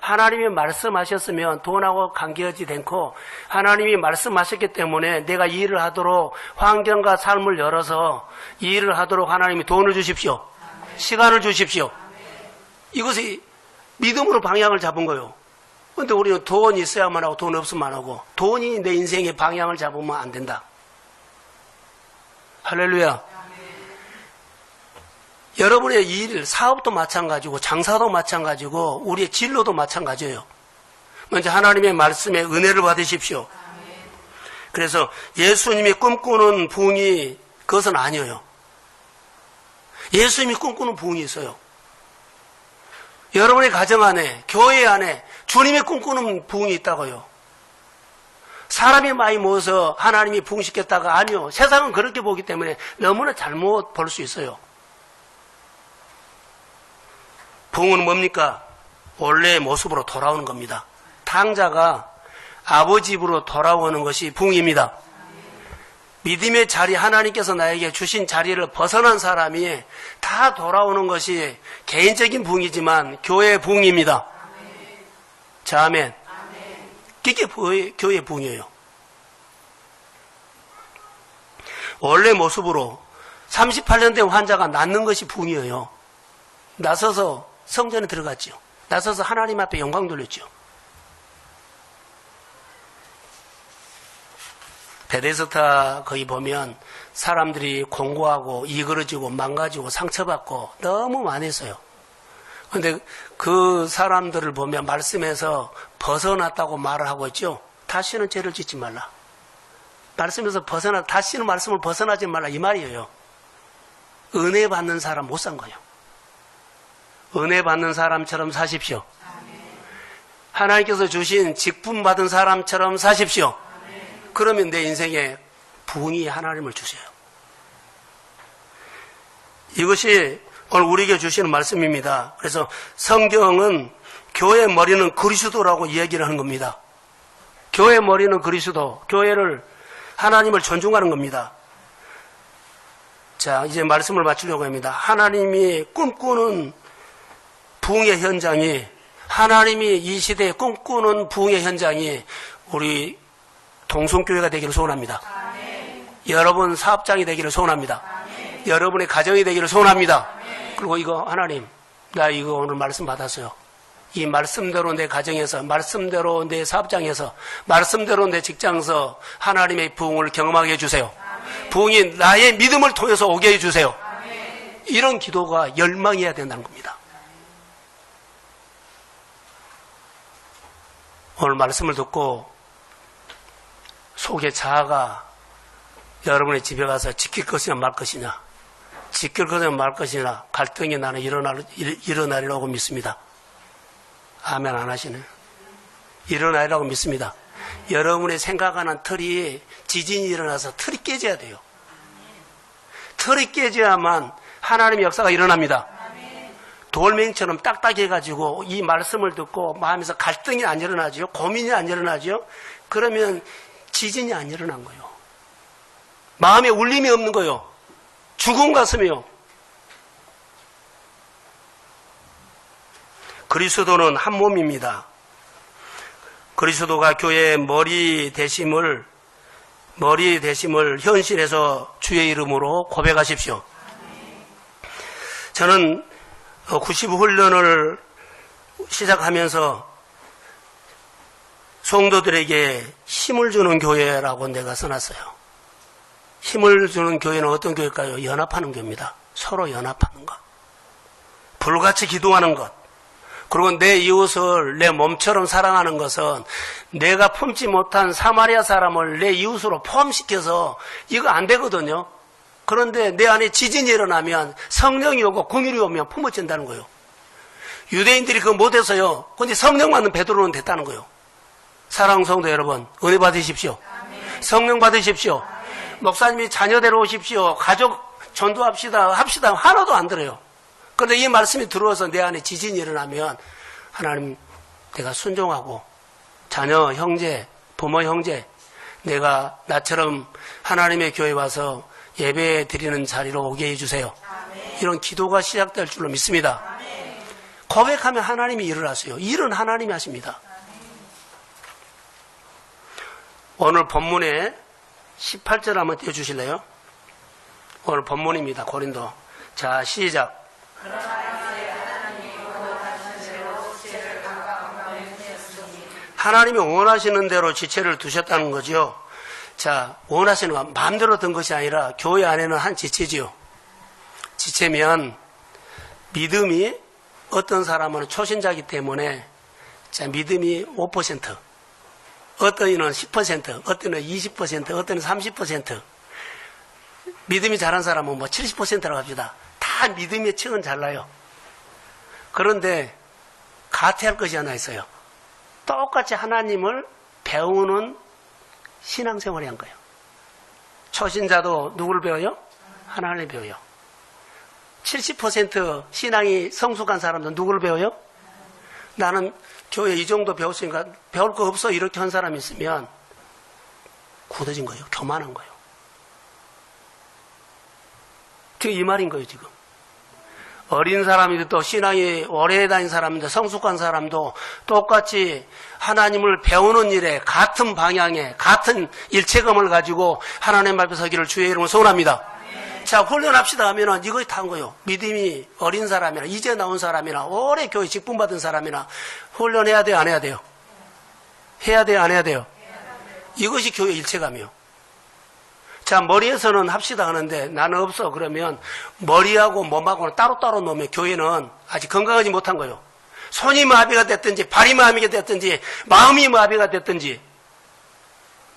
Speaker 1: 하나님이 말씀하셨으면 돈하고 관계하지 않고 하나님이 말씀하셨기 때문에 내가 이 일을 하도록 환경과 삶을 열어서 이 일을 하도록 하나님이 돈을 주십시오. 시간을 주십시오. 이것이 믿음으로 방향을 잡은 거예요. 그런데 우리는 돈이 있어야만 하고 돈 없으면 안 하고 돈이 내 인생의 방향을 잡으면 안 된다. 할렐루야. 여러분의 일, 사업도 마찬가지고 장사도 마찬가지고 우리의 진로도 마찬가지예요. 먼저 하나님의 말씀에 은혜를 받으십시오. 그래서 예수님이 꿈꾸는 부흥이 그것은 아니에요. 예수님이 꿈꾸는 부흥이 있어요. 여러분의 가정 안에, 교회 안에 주님이 꿈꾸는 부흥이 있다고요. 사람이 많이 모여서 하나님이 부흥시켰다가 아니요. 세상은 그렇게 보기 때문에 너무나 잘못 볼 수 있어요. 부흥은 뭡니까? 원래의 모습으로 돌아오는 겁니다. 탕자가 아버지 집으로 돌아오는 것이 부흥입니다. 믿음의 자리, 하나님께서 나에게 주신 자리를 벗어난 사람이 다 돌아오는 것이 개인적인 부흥이지만 교회의 부흥입니다. 자, 아멘. 그게 교회의 부흥이에요. 원래 모습으로 38년 된 환자가 낫는 것이 부흥이에요. 나서서 성전에 들어갔죠. 나서서 하나님 앞에 영광 돌렸죠. 베데스다 거기 보면 사람들이 공고하고 이그러지고 망가지고 상처받고 너무 많이 했어요. 그런데 그 사람들을 보면 말씀에서 벗어났다고 말을 하고 있죠. 다시는 죄를 짓지 말라. 말씀에서 다시는 말씀을 벗어나지 말라 이 말이에요. 은혜 받는 사람 못 산 거예요. 은혜 받는 사람처럼 사십시오. 하나님께서 주신 직분 받은 사람처럼 사십시오. 그러면 내 인생에 부흥이 하나님을 주세요. 이것이 오늘 우리에게 주시는 말씀입니다. 그래서 성경은 교회의 머리는 그리스도라고 이야기를 하는 겁니다. 교회의 머리는 그리스도, 교회를 하나님을 존중하는 겁니다. 자, 이제 말씀을 마치려고 합니다. 하나님이 꿈꾸는 부흥의 현장이, 하나님이 이 시대에 꿈꾸는 부흥의 현장이 우리 동성교회가 되기를 소원합니다. 여러분 사업장이 되기를 소원합니다. 여러분의 가정이 되기를 소원합니다. 그리고 이거 하나님, 나 이거 오늘 말씀 받았어요. 이 말씀대로 내 가정에서, 말씀대로 내 사업장에서, 말씀대로 내 직장에서 하나님의 부흥을 경험하게 해주세요. 부흥이 나의 믿음을 통해서 오게 해주세요. 이런 기도가 열망해야 된다는 겁니다. 오늘 말씀을 듣고 속에 자아가 여러분의 집에 가서 지킬 것이냐 말 것이냐, 지킬 것이냐 말 것이냐 갈등이 나는 일어나리라고 믿습니다. 아멘 안 하시네. 일어나리라고 믿습니다. 여러분의 생각하는 틀이 지진이 일어나서 틀이 깨져야 돼요. 틀이 깨져야만 하나님의 역사가 일어납니다. 돌멩이처럼 딱딱해가지고 이 말씀을 듣고 마음에서 갈등이 안 일어나죠. 고민이 안 일어나죠. 그러면 지진이 안 일어난 거예요. 마음에 울림이 없는 거예요. 죽은 가슴이요. 그리스도는 한 몸입니다. 그리스도가 교회의 머리 되심을 머리 되심을 현실에서 주의 이름으로 고백하십시오. 저는 90 훈련을 시작하면서 성도들에게 힘을 주는 교회라고 내가 써놨어요. 힘을 주는 교회는 어떤 교회일까요? 연합하는 교회입니다. 서로 연합하는 것. 불같이 기도하는 것. 그리고 내 이웃을 내 몸처럼 사랑하는 것은 내가 품지 못한 사마리아 사람을 내 이웃으로 포함시켜서 이거 안 되거든요. 그런데 내 안에 지진이 일어나면 성령이 오고 공율이 오면 품어진다는 거예요. 유대인들이 그거 못해서요. 근데 성령만은 베드로는 됐다는 거예요. 사랑하는 성도 여러분, 은혜 받으십시오. 성령 받으십시오. 목사님이 자녀 데려오십시오. 가족 전도합시다. 합시다. 하나도 안 들어요. 그런데 이 말씀이 들어와서 내 안에 지진이 일어나면 하나님 내가 순종하고 자녀, 형제, 부모, 형제 내가 나처럼 하나님의 교회에 와서 예배 드리는 자리로 오게 해주세요. 이런 기도가 시작될 줄로 믿습니다. 고백하면 하나님이 일을 하세요. 일은 하나님이 하십니다. 오늘 본문에 18절 한번 띄워주실래요? 오늘 본문입니다. 고린도. 자, 시작. 하나님이 원하시는 대로 지체를 두셨다는 거죠. 자, 원하시는 건 마음대로 든 것이 아니라 교회 안에는 한 지체지요. 지체면 믿음이 어떤 사람은 초신자이기 때문에 자, 믿음이 5%, 어떤 이는 10%, 어떤 이는 20%, 어떤 이는 30%. 믿음이 잘한 사람은 뭐 70%라고 합시다. 다 믿음의 층은 잘나요. 그런데 가태할 것이 하나 있어요. 똑같이 하나님을 배우는 신앙생활을 한 거예요. 초신자도 누구를 배워요? 하나님을 배워요. 70% 신앙이 성숙한 사람도 누구를 배워요? 나는 교회 이 정도 배웠으니까 배울 거 없어 이렇게 한 사람이 있으면 굳어진 거예요. 교만한 거예요. 지금 이 말인 거예요. 지금 어린 사람이도 또 신앙이 오래 다닌 사람인데 성숙한 사람도 똑같이 하나님을 배우는 일에 같은 방향에 같은 일체감을 가지고 하나님 앞에 서기를 주의 이름으로 소원합니다. 자, 훈련합시다 하면은 이거 다 한 거예요. 믿음이 어린 사람이나 이제 나온 사람이나 오래 교회 직분받은 사람이나 훈련해야 돼요, 안 해야 돼요? 해야 돼요, 안 해야 돼요? 이것이 교회 일체감이에요. 자, 머리에서는 합시다 하는데 나는 없어. 그러면 머리하고 몸하고는 따로따로 놓으면 교회는 아직 건강하지 못한 거예요. 손이 마비가 됐든지 발이 마비가 됐든지 마음이 마비가 됐든지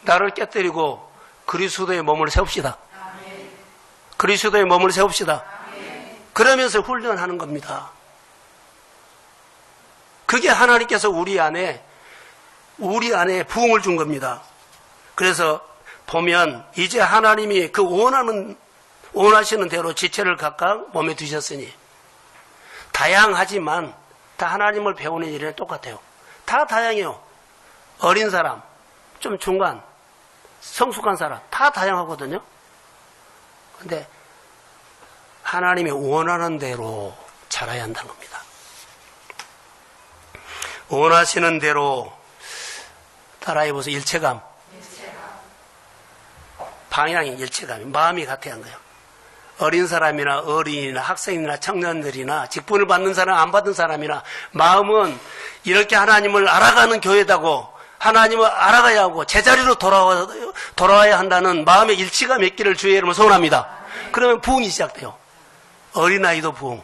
Speaker 1: 나를 깨뜨리고 그리스도의 몸을 세웁시다. 그리스도의 몸을 세웁시다. 그러면서 훈련하는 겁니다. 그게 하나님께서 우리 안에 부흥을 준 겁니다. 그래서 보면 이제 하나님이 그 원하시는 대로 지체를 각각 몸에 두셨으니 다양하지만 다 하나님을 배우는 일은 똑같아요. 다 다양해요. 어린 사람, 좀 중간, 성숙한 사람 다 다양하거든요. 근데 하나님이 원하는 대로 자라야 한다는 겁니다. 원하시는 대로 따라해보세요. 일체감. 방향이 일체감이 마음이 같아야 한 거예요. 어린 사람이나 어린이나 학생이나 청년들이나 직분을 받는 사람 안 받은 사람이나 마음은 이렇게 하나님을 알아가는 교회다고 하나님을 알아가야 하고 제자리로 돌아와야 한다는 마음의 일치감이 있기를 주의 이름으로 소원합니다. 그러면 부흥이 시작돼요. 어린아이도 부흥,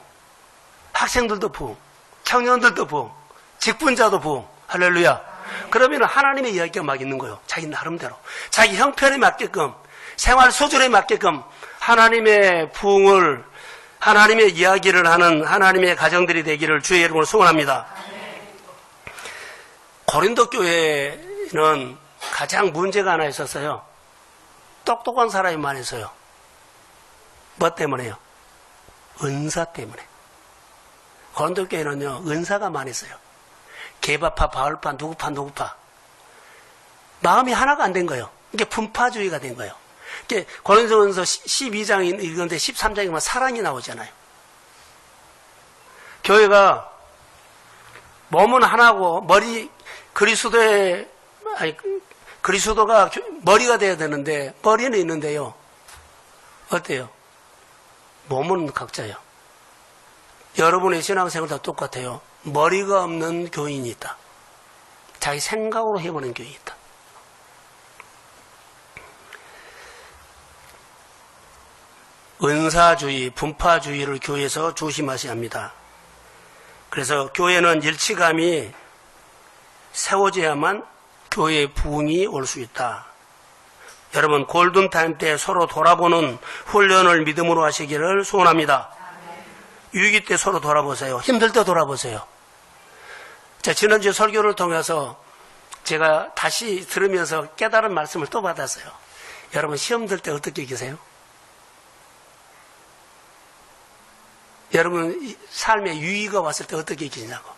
Speaker 1: 학생들도 부흥, 청년들도 부흥, 직분자도 부흥. 할렐루야. 그러면 하나님의 이야기가 막 있는 거예요. 자기 나름대로 자기 형편에 맞게끔 생활 수준에 맞게끔 하나님의 부흥을 하나님의 이야기를 하는 하나님의 가정들이 되기를 주의 이름으로 소원합니다. 고린도 교회는 가장 문제가 하나 있었어요. 똑똑한 사람이 많았어요. 뭐 때문에요? 은사 때문에. 고린도 교회는요 은사가 많았어요. 개바파, 바울파, 누구파 마음이 하나가 안 된 거예요. 이게 분파주의가 된 거예요. 고린도전서 12장 읽는데 13장에 보면 사랑이 나오잖아요. 교회가 몸은 하나고 머리 그리스도의 그리스도가 머리가 돼야 되는데 머리는 있는데요. 어때요? 몸은 각자요. 여러분의 신앙생활 다 똑같아요. 머리가 없는 교인이 있다. 자기 생각으로 해보는 교인이 있다. 은사주의, 분파주의를 교회에서 조심하셔야 합니다. 그래서 교회는 일치감이 세워져야만 교회의 부흥이 올 수 있다. 여러분 골든타임 때 서로 돌아보는 훈련을 믿음으로 하시기를 소원합니다. 위기 때 서로 돌아보세요. 힘들 때 돌아보세요. 자, 지난주 설교를 통해서 제가 다시 들으면서 깨달은 말씀을 또 받았어요. 여러분 시험 들 때 어떻게 계세요? 여러분 삶에 위기가 왔을 때 어떻게 계시냐고.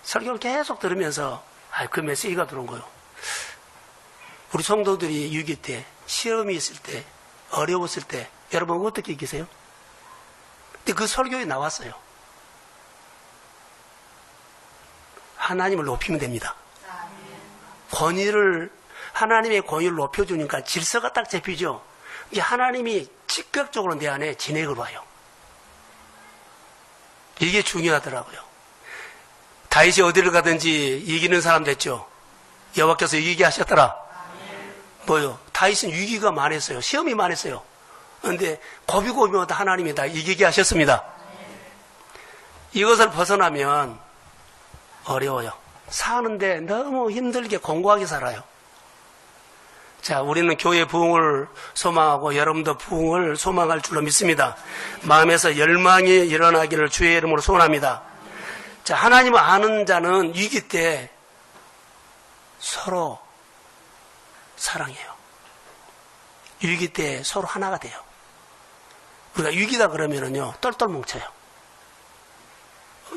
Speaker 1: 설교를 계속 들으면서 그 메시지가 들어온 거예요. 우리 성도들이 위기 때, 시험이 있을 때, 어려웠을 때 여러분 어떻게 계세요? 근데 그 설교에 나왔어요. 하나님을 높이면 됩니다. 권위를, 하나님의 권위를 높여주니까 질서가 딱 잡히죠. 이게 하나님이 직격적으로 내 안에 진액을 와요. 이게 중요하더라고요. 다윗이 어디를 가든지 이기는 사람 됐죠. 여호와께서 이기게 하셨더라. 뭐요? 다윗은 위기가 많았어요. 시험이 많았어요. 그런데 고비고비마다 하나님이 다 이기게 하셨습니다. 이것을 벗어나면 어려워요. 사는데 너무 힘들게 공고하게 살아요. 자, 우리는 교회 부흥을 소망하고 여러분도 부흥을 소망할 줄로 믿습니다. 마음에서 열망이 일어나기를 주의 이름으로 소원합니다. 자, 하나님을 아는 자는 위기 때 서로 사랑해요. 위기 때 서로 하나가 돼요. 우리가 위기다 그러면은요, 똘똘 뭉쳐요.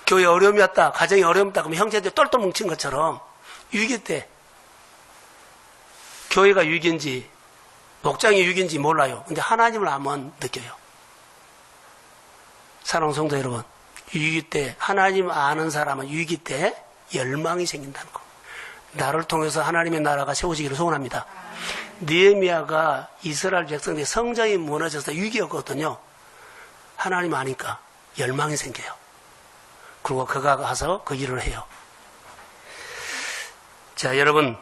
Speaker 1: 교회 어려움이 왔다, 가정이 어려움이 왔다, 그러면 형제들 똘똘 뭉친 것처럼 위기 때 교회가 위기인지, 목장이 위기인지 몰라요. 근데 하나님을 알면 느껴요. 사랑하는 성도 여러분, 위기 때, 하나님 아는 사람은 위기 때 열망이 생긴다는 거. 나를 통해서 하나님의 나라가 세워지기를 소원합니다. 느헤미야가 이스라엘 백성들의 성전이 무너져서 위기였거든요. 하나님 아니까 열망이 생겨요. 그리고 그가 가서 그 일을 해요. 자, 여러분,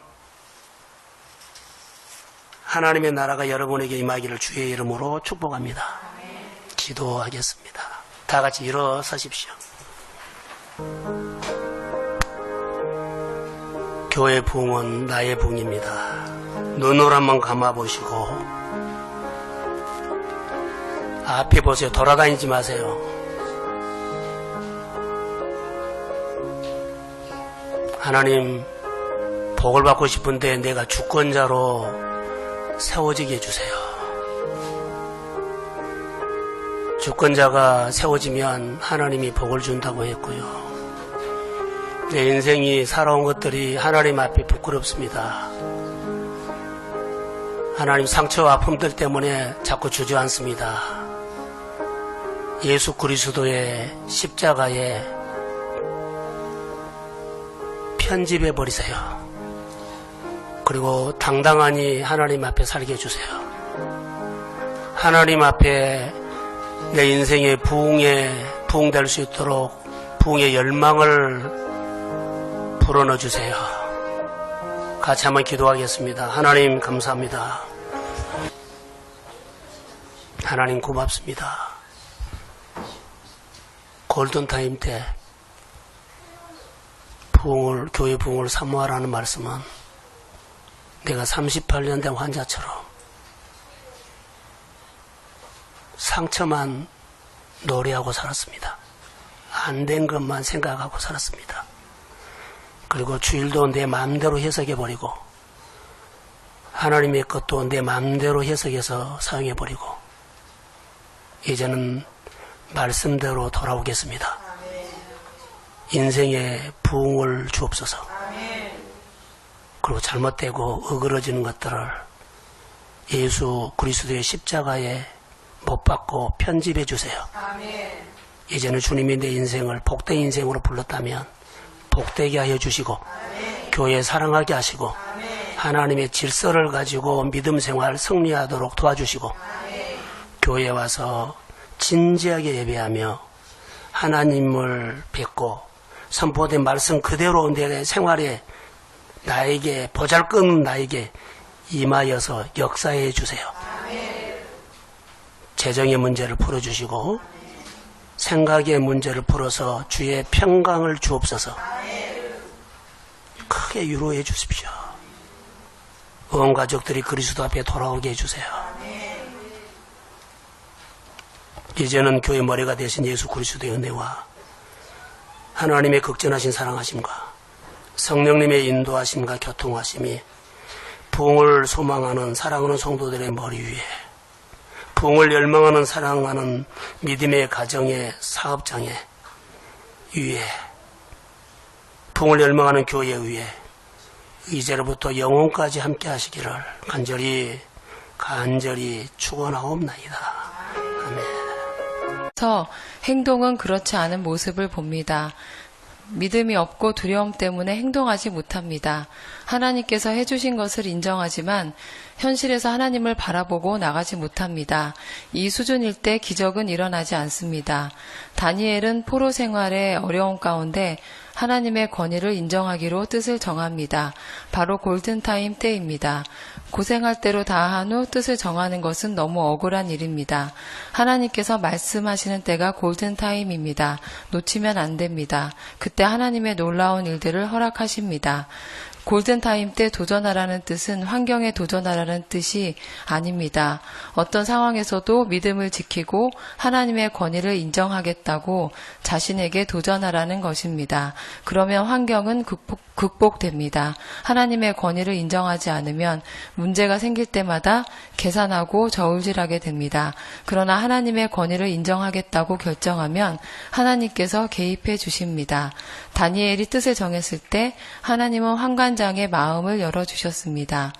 Speaker 1: 하나님의 나라가 여러분에게 임하기를 주의 이름으로 축복합니다. 기도하겠습니다. 다 같이 일어서십시오. 교회 부흥은 나의 부흥입니다. 눈을 한번 감아보시고 앞에 보세요. 돌아다니지 마세요. 하나님, 복을 받고 싶은데 내가 주권자로 세워지게 해주세요. 주권자가 세워지면 하나님이 복을 준다고 했고요. 내 인생이 살아온 것들이 하나님 앞에 부끄럽습니다. 하나님, 상처와 아픔들 때문에 자꾸 주저앉습니다. 예수 그리스도의 십자가에 편집해 버리세요. 그리고 당당하니 하나님 앞에 살게 해주세요. 하나님 앞에 내 인생의 부흥될 수 있도록 부흥의 열망을 불어넣어 주세요. 같이 한번 기도하겠습니다. 하나님 감사합니다. 하나님 고맙습니다. 골든타임 때 교회 부흥을 사모하라는 말씀은 내가 38년 된 환자처럼 상처만 노래하고 살았습니다. 안 된 것만 생각하고 살았습니다. 그리고 주일도 내 마음대로 해석해버리고 하나님의 것도 내 마음대로 해석해서 사용해버리고 이제는 말씀대로 돌아오겠습니다. 인생의 부흥을 주옵소서. 그리고 잘못되고 어그러지는 것들을 예수 그리스도의 십자가에 못 박고 편집해 주세요. 이제는 주님이 내 인생을 복된 인생으로 불렀다면 복되게 하여 주시고 교회 사랑하게 하시고 하나님의 질서를 가지고 믿음 생활 승리하도록 도와주시고 교회에 와서 진지하게 예배하며 하나님을 뵙고 선포된 말씀 그대로 내 생활에 나에게 보잘것없는 나에게 임하여서 역사해 주세요. 재정의 문제를 풀어주시고 생각의 문제를 풀어서 주의 평강을 주옵소서. 크게 위로해 주십시오. 온 가족들이 그리스도 앞에 돌아오게 해주세요. 이제는 교회 머리가 되신 예수 그리스도의 은혜와 하나님의 극진하신 사랑하심과 성령님의 인도하심과 교통하심이 부흥을 소망하는 사랑하는 성도들의 머리 위에, 부흥을 열망하는 사랑하는 믿음의 가정의 사업장에 위에, 부흥을 열망하는 교회 위에 이제로부터 영혼까지 함께 하시기를 간절히 축원하옵나이다. 아멘.
Speaker 2: 행동은 그렇지 않은 모습을 봅니다. 믿음이 없고 두려움 때문에 행동하지 못합니다. 하나님께서 해주신 것을 인정하지만 현실에서 하나님을 바라보고 나가지 못합니다. 이 수준일 때 기적은 일어나지 않습니다. 다니엘은 포로 생활의 어려움 가운데 하나님의 권위를 인정하기로 뜻을 정합니다. 바로 골든타임 때입니다. 고생할 대로 다 한 후 뜻을 정하는 것은 너무 억울한 일입니다. 하나님께서 말씀하시는 때가 골든타임입니다. 놓치면 안 됩니다. 그때 하나님의 놀라운 일들을 허락하십니다. 골든타임 때 도전하라는 뜻은 환경에 도전하라는 뜻이 아닙니다. 어떤 상황에서도 믿음을 지키고 하나님의 권위를 인정하겠다고 자신에게 도전하라는 것입니다. 그러면 환경은 극복됩니다. 하나님의 권위를 인정하지 않으면 문제가 생길 때마다 계산하고 저울질하게 됩니다. 그러나 하나님의 권위를 인정하겠다고 결정하면 하나님께서 개입해 주십니다. 다니엘이 뜻을 정했을 때 하나님은 환관장의 마음을 열어주셨습니다.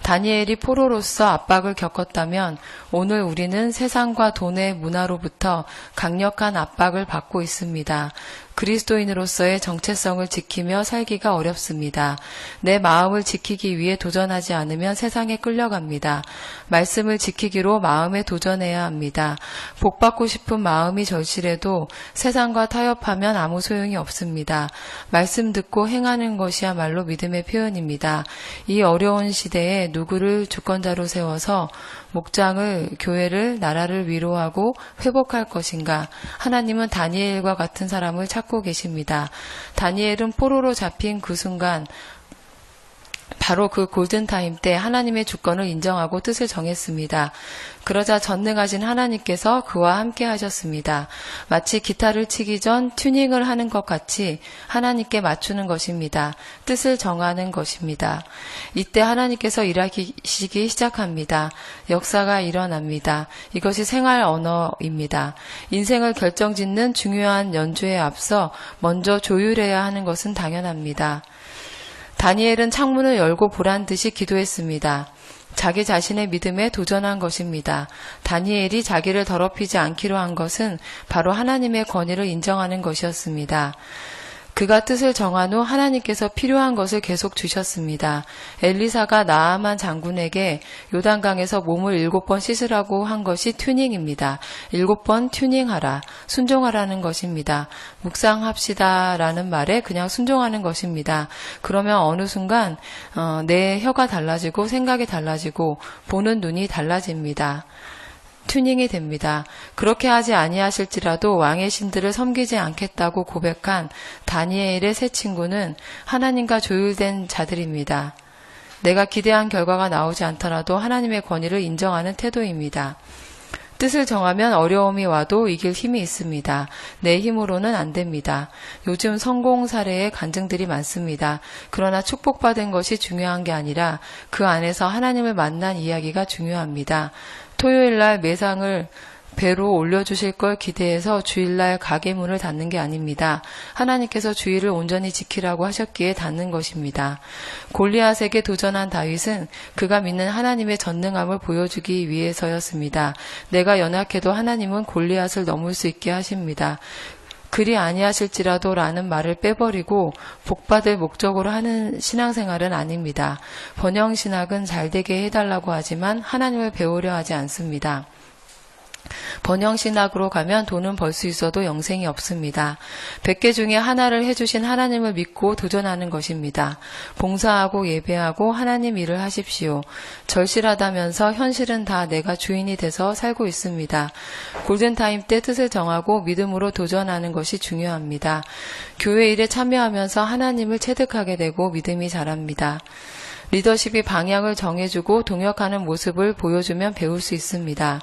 Speaker 2: 다니엘이 포로로서 압박을 겪었다면 오늘 우리는 세상과 돈의 문화로부터 강력한 압박을 받고 있습니다. 그리스도인으로서의 정체성을 지키며 살기가 어렵습니다. 내 마음을 지키기 위해 도전하지 않으면 세상에 끌려갑니다. 말씀을 지키기로 마음에 도전해야 합니다. 복받고 싶은 마음이 절실해도 세상과 타협하면 아무 소용이 없습니다. 말씀 듣고 행하는 것이야말로 믿음의 표현입니다. 이 어려운 시대에 누구를 주권자로 세워서 목장을, 교회를, 나라를 위로하고 회복할 것인가? 하나님은 다니엘과 같은 사람을 찾고 계십니다. 다니엘은 포로로 잡힌 그 순간 바로 그 골든타임 때 하나님의 주권을 인정하고 뜻을 정했습니다. 그러자 전능하신 하나님께서 그와 함께 하셨습니다. 마치 기타를 치기 전 튜닝을 하는 것 같이 하나님께 맞추는 것입니다. 뜻을 정하는 것입니다. 이때 하나님께서 일하시기 시작합니다. 역사가 일어납니다. 이것이 생활 언어입니다. 인생을 결정짓는 중요한 연주에 앞서 먼저 조율해야 하는 것은 당연합니다. 다니엘은 창문을 열고 보란 듯이 기도했습니다. 자기 자신의 믿음에 도전한 것입니다. 다니엘이 자기를 더럽히지 않기로 한 것은 바로 하나님의 권위를 인정하는 것이었습니다. 그가 뜻을 정한 후 하나님께서 필요한 것을 계속 주셨습니다. 엘리사가 나아만 장군에게 요단강에서 몸을 7번 씻으라고 한 것이 튜닝입니다. 7번 튜닝하라, 순종하라는 것입니다. 묵상합시다라는 말에 그냥 순종하는 것입니다. 그러면 어느 순간 내 혀가 달라지고 생각이 달라지고 보는 눈이 달라집니다. 튜닝이 됩니다. 그렇게 하지 아니하실지라도 왕의 신들을 섬기지 않겠다고 고백한 다니엘의 세 친구는 하나님과 조율된 자들입니다. 내가 기대한 결과가 나오지 않더라도 하나님의 권위를 인정하는 태도입니다. 뜻을 정하면 어려움이 와도 이길 힘이 있습니다. 내 힘으로는 안 됩니다. 요즘 성공 사례의 간증들이 많습니다. 그러나 축복받은 것이 중요한 게 아니라 그 안에서 하나님을 만난 이야기가 중요합니다. 토요일날 매상을 배로 올려주실 걸 기대해서 주일날 가게 문을 닫는 게 아닙니다. 하나님께서 주일을 온전히 지키라고 하셨기에 닫는 것입니다. 골리앗에게 도전한 다윗은 그가 믿는 하나님의 전능함을 보여주기 위해서였습니다. 내가 연약해도 하나님은 골리앗을 넘을 수 있게 하십니다. 그리 아니하실지라도 라는 말을 빼버리고 복받을 목적으로 하는 신앙생활은 아닙니다. 번영신학은 잘되게 해달라고 하지만 하나님을 배우려 하지 않습니다. 번영신학으로 가면 돈은 벌 수 있어도 영생이 없습니다. 100개 중에 하나를 해주신 하나님을 믿고 도전하는 것입니다. 봉사하고 예배하고 하나님 일을 하십시오. 절실하다면서 현실은 다 내가 주인이 돼서 살고 있습니다. 골든타임 때 뜻을 정하고 믿음으로 도전하는 것이 중요합니다. 교회 일에 참여하면서 하나님을 체득하게 되고 믿음이 자랍니다. 리더십이 방향을 정해주고 동역하는 모습을 보여주면 배울 수 있습니다.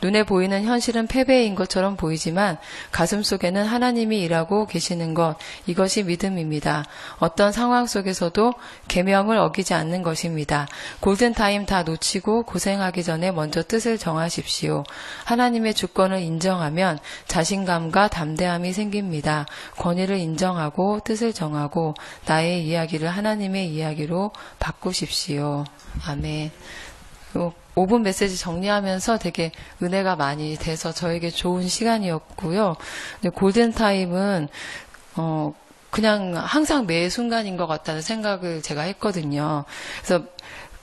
Speaker 2: 눈에 보이는 현실은 패배인 것처럼 보이지만 가슴 속에는 하나님이 일하고 계시는 것, 이것이 믿음입니다. 어떤 상황 속에서도 계명을 어기지 않는 것입니다. 골든타임 다 놓치고 고생하기 전에 먼저 뜻을 정하십시오. 하나님의 주권을 인정하면 자신감과 담대함이 생깁니다. 권위를 인정하고 뜻을 정하고 나의 이야기를 하나님의 이야기로 바꾸십시오. 아멘. 5분 메시지 정리하면서 되게 은혜가 많이 돼서 저에게 좋은 시간이었고요. 골든타임은 그냥 항상 매 순간인 것 같다는 생각을 제가 했거든요. 그래서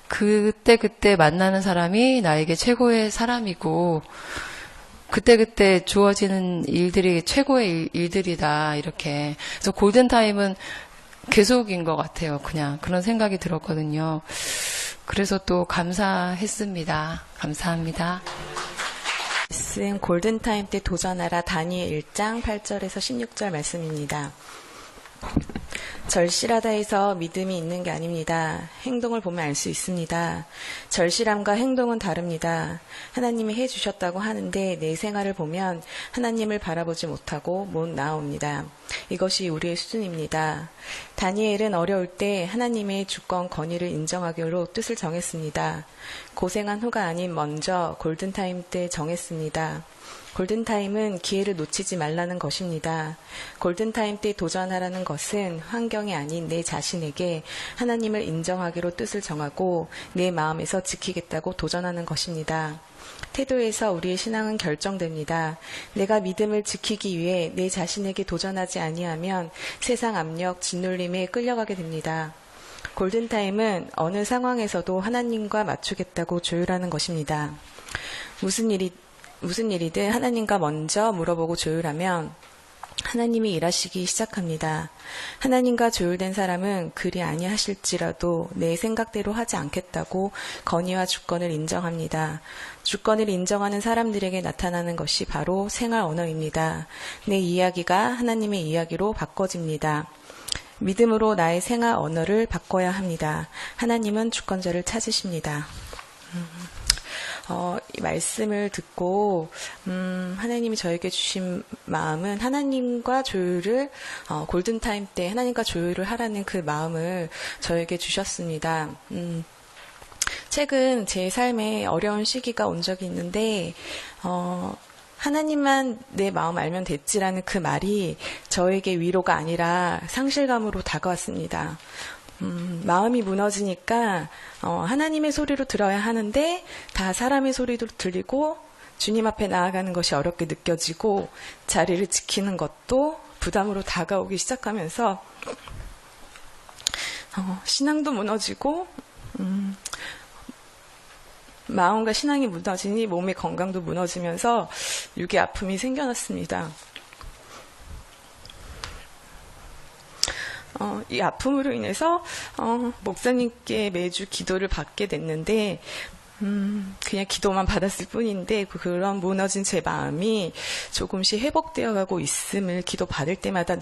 Speaker 2: 그때 만나는 사람이 나에게 최고의 사람이고 그때 주어지는 일들이 최고의 일들이다 이렇게. 그래서 골든타임은 계속인 것 같아요. 그냥 그런 생각이 들었거든요. 그래서 또 감사했습니다. 감사합니다.
Speaker 3: 말씀 골든타임 때 도전하라 다니엘 1장 8절에서 16절 말씀입니다. 절실하다 해서 믿음이 있는 게 아닙니다. 행동을 보면 알 수 있습니다. 절실함과 행동은 다릅니다. 하나님이 해주셨다고 하는데 내 생활을 보면 하나님을 바라보지 못하고 못 나옵니다. 이것이 우리의 수준입니다. 다니엘은 어려울 때 하나님의 주권 권위를 인정하기로 뜻을 정했습니다. 고생한 후가 아닌 먼저 골든타임 때 정했습니다. 골든타임은 기회를 놓치지 말라는 것입니다. 골든타임 때 도전하라는 것은 환경이 아닌 내 자신에게 하나님을 인정하기로 뜻을 정하고 내 마음에서 지키겠다고 도전하는 것입니다. 태도에서 우리의 신앙은 결정됩니다. 내가 믿음을 지키기 위해 내 자신에게 도전하지 아니하면 세상 압력, 짓눌림에 끌려가게 됩니다. 골든타임은 어느 상황에서도 하나님과 맞추겠다고 조율하는 것입니다. 무슨 일이든 하나님과 먼저 물어보고 조율하면 하나님이 일하시기 시작합니다. 하나님과 조율된 사람은 그리 아니하실지라도 내 생각대로 하지 않겠다고 권위와 주권을 인정합니다. 주권을 인정하는 사람들에게 나타나는 것이 바로 생활 언어입니다. 내 이야기가 하나님의 이야기로 바꿔집니다. 믿음으로 나의 생활 언어를 바꿔야 합니다. 하나님은 주권자를 찾으십니다. 이 말씀을 듣고 하나님이 저에게 주신 마음은 하나님과 조율을 골든타임 때 하나님과 조율을 하라는 그 마음을 저에게 주셨습니다. 최근 제 삶에 어려운 시기가 온 적이 있는데 하나님만 내 마음 알면 됐지라는 그 말이 저에게 위로가 아니라 상실감으로 다가왔습니다. 마음이 무너지니까 하나님의 소리로 들어야 하는데 다 사람의 소리도 들리고 주님 앞에 나아가는 것이 어렵게 느껴지고 자리를 지키는 것도 부담으로 다가오기 시작하면서 신앙도 무너지고 마음과 신앙이 무너지니 몸의 건강도 무너지면서 육의 아픔이 생겨났습니다. 이 아픔으로 인해서 목사님께 매주 기도를 받게 됐는데 그냥 기도만 받았을 뿐인데 그런 무너진 제 마음이 조금씩 회복되어 가고 있음을 기도 받을 때마다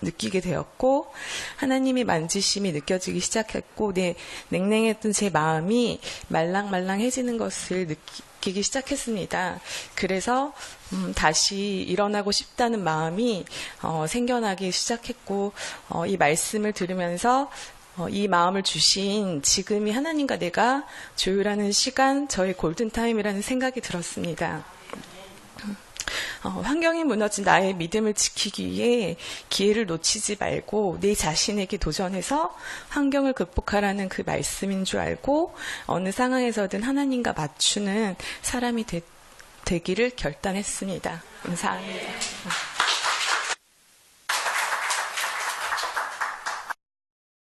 Speaker 3: 느끼게 되었고 하나님의 만지심이 느껴지기 시작했고 냉랭했던 제 마음이 말랑말랑해지는 것을 느끼기 시작했습니다. 그래서 다시 일어나고 싶다는 마음이 생겨나기 시작했고 이 말씀을 들으면서 이 마음을 주신 지금이 하나님과 내가 조율하는 시간, 저의 골든타임이라는 생각이 들었습니다. 환경이 무너진 나의 믿음을 지키기 위해 기회를 놓치지 말고 내 자신에게 도전해서 환경을 극복하라는 그 말씀인 줄 알고 어느 상황에서든 하나님과 맞추는 사람이 되기를 결단했습니다. 감사합니다.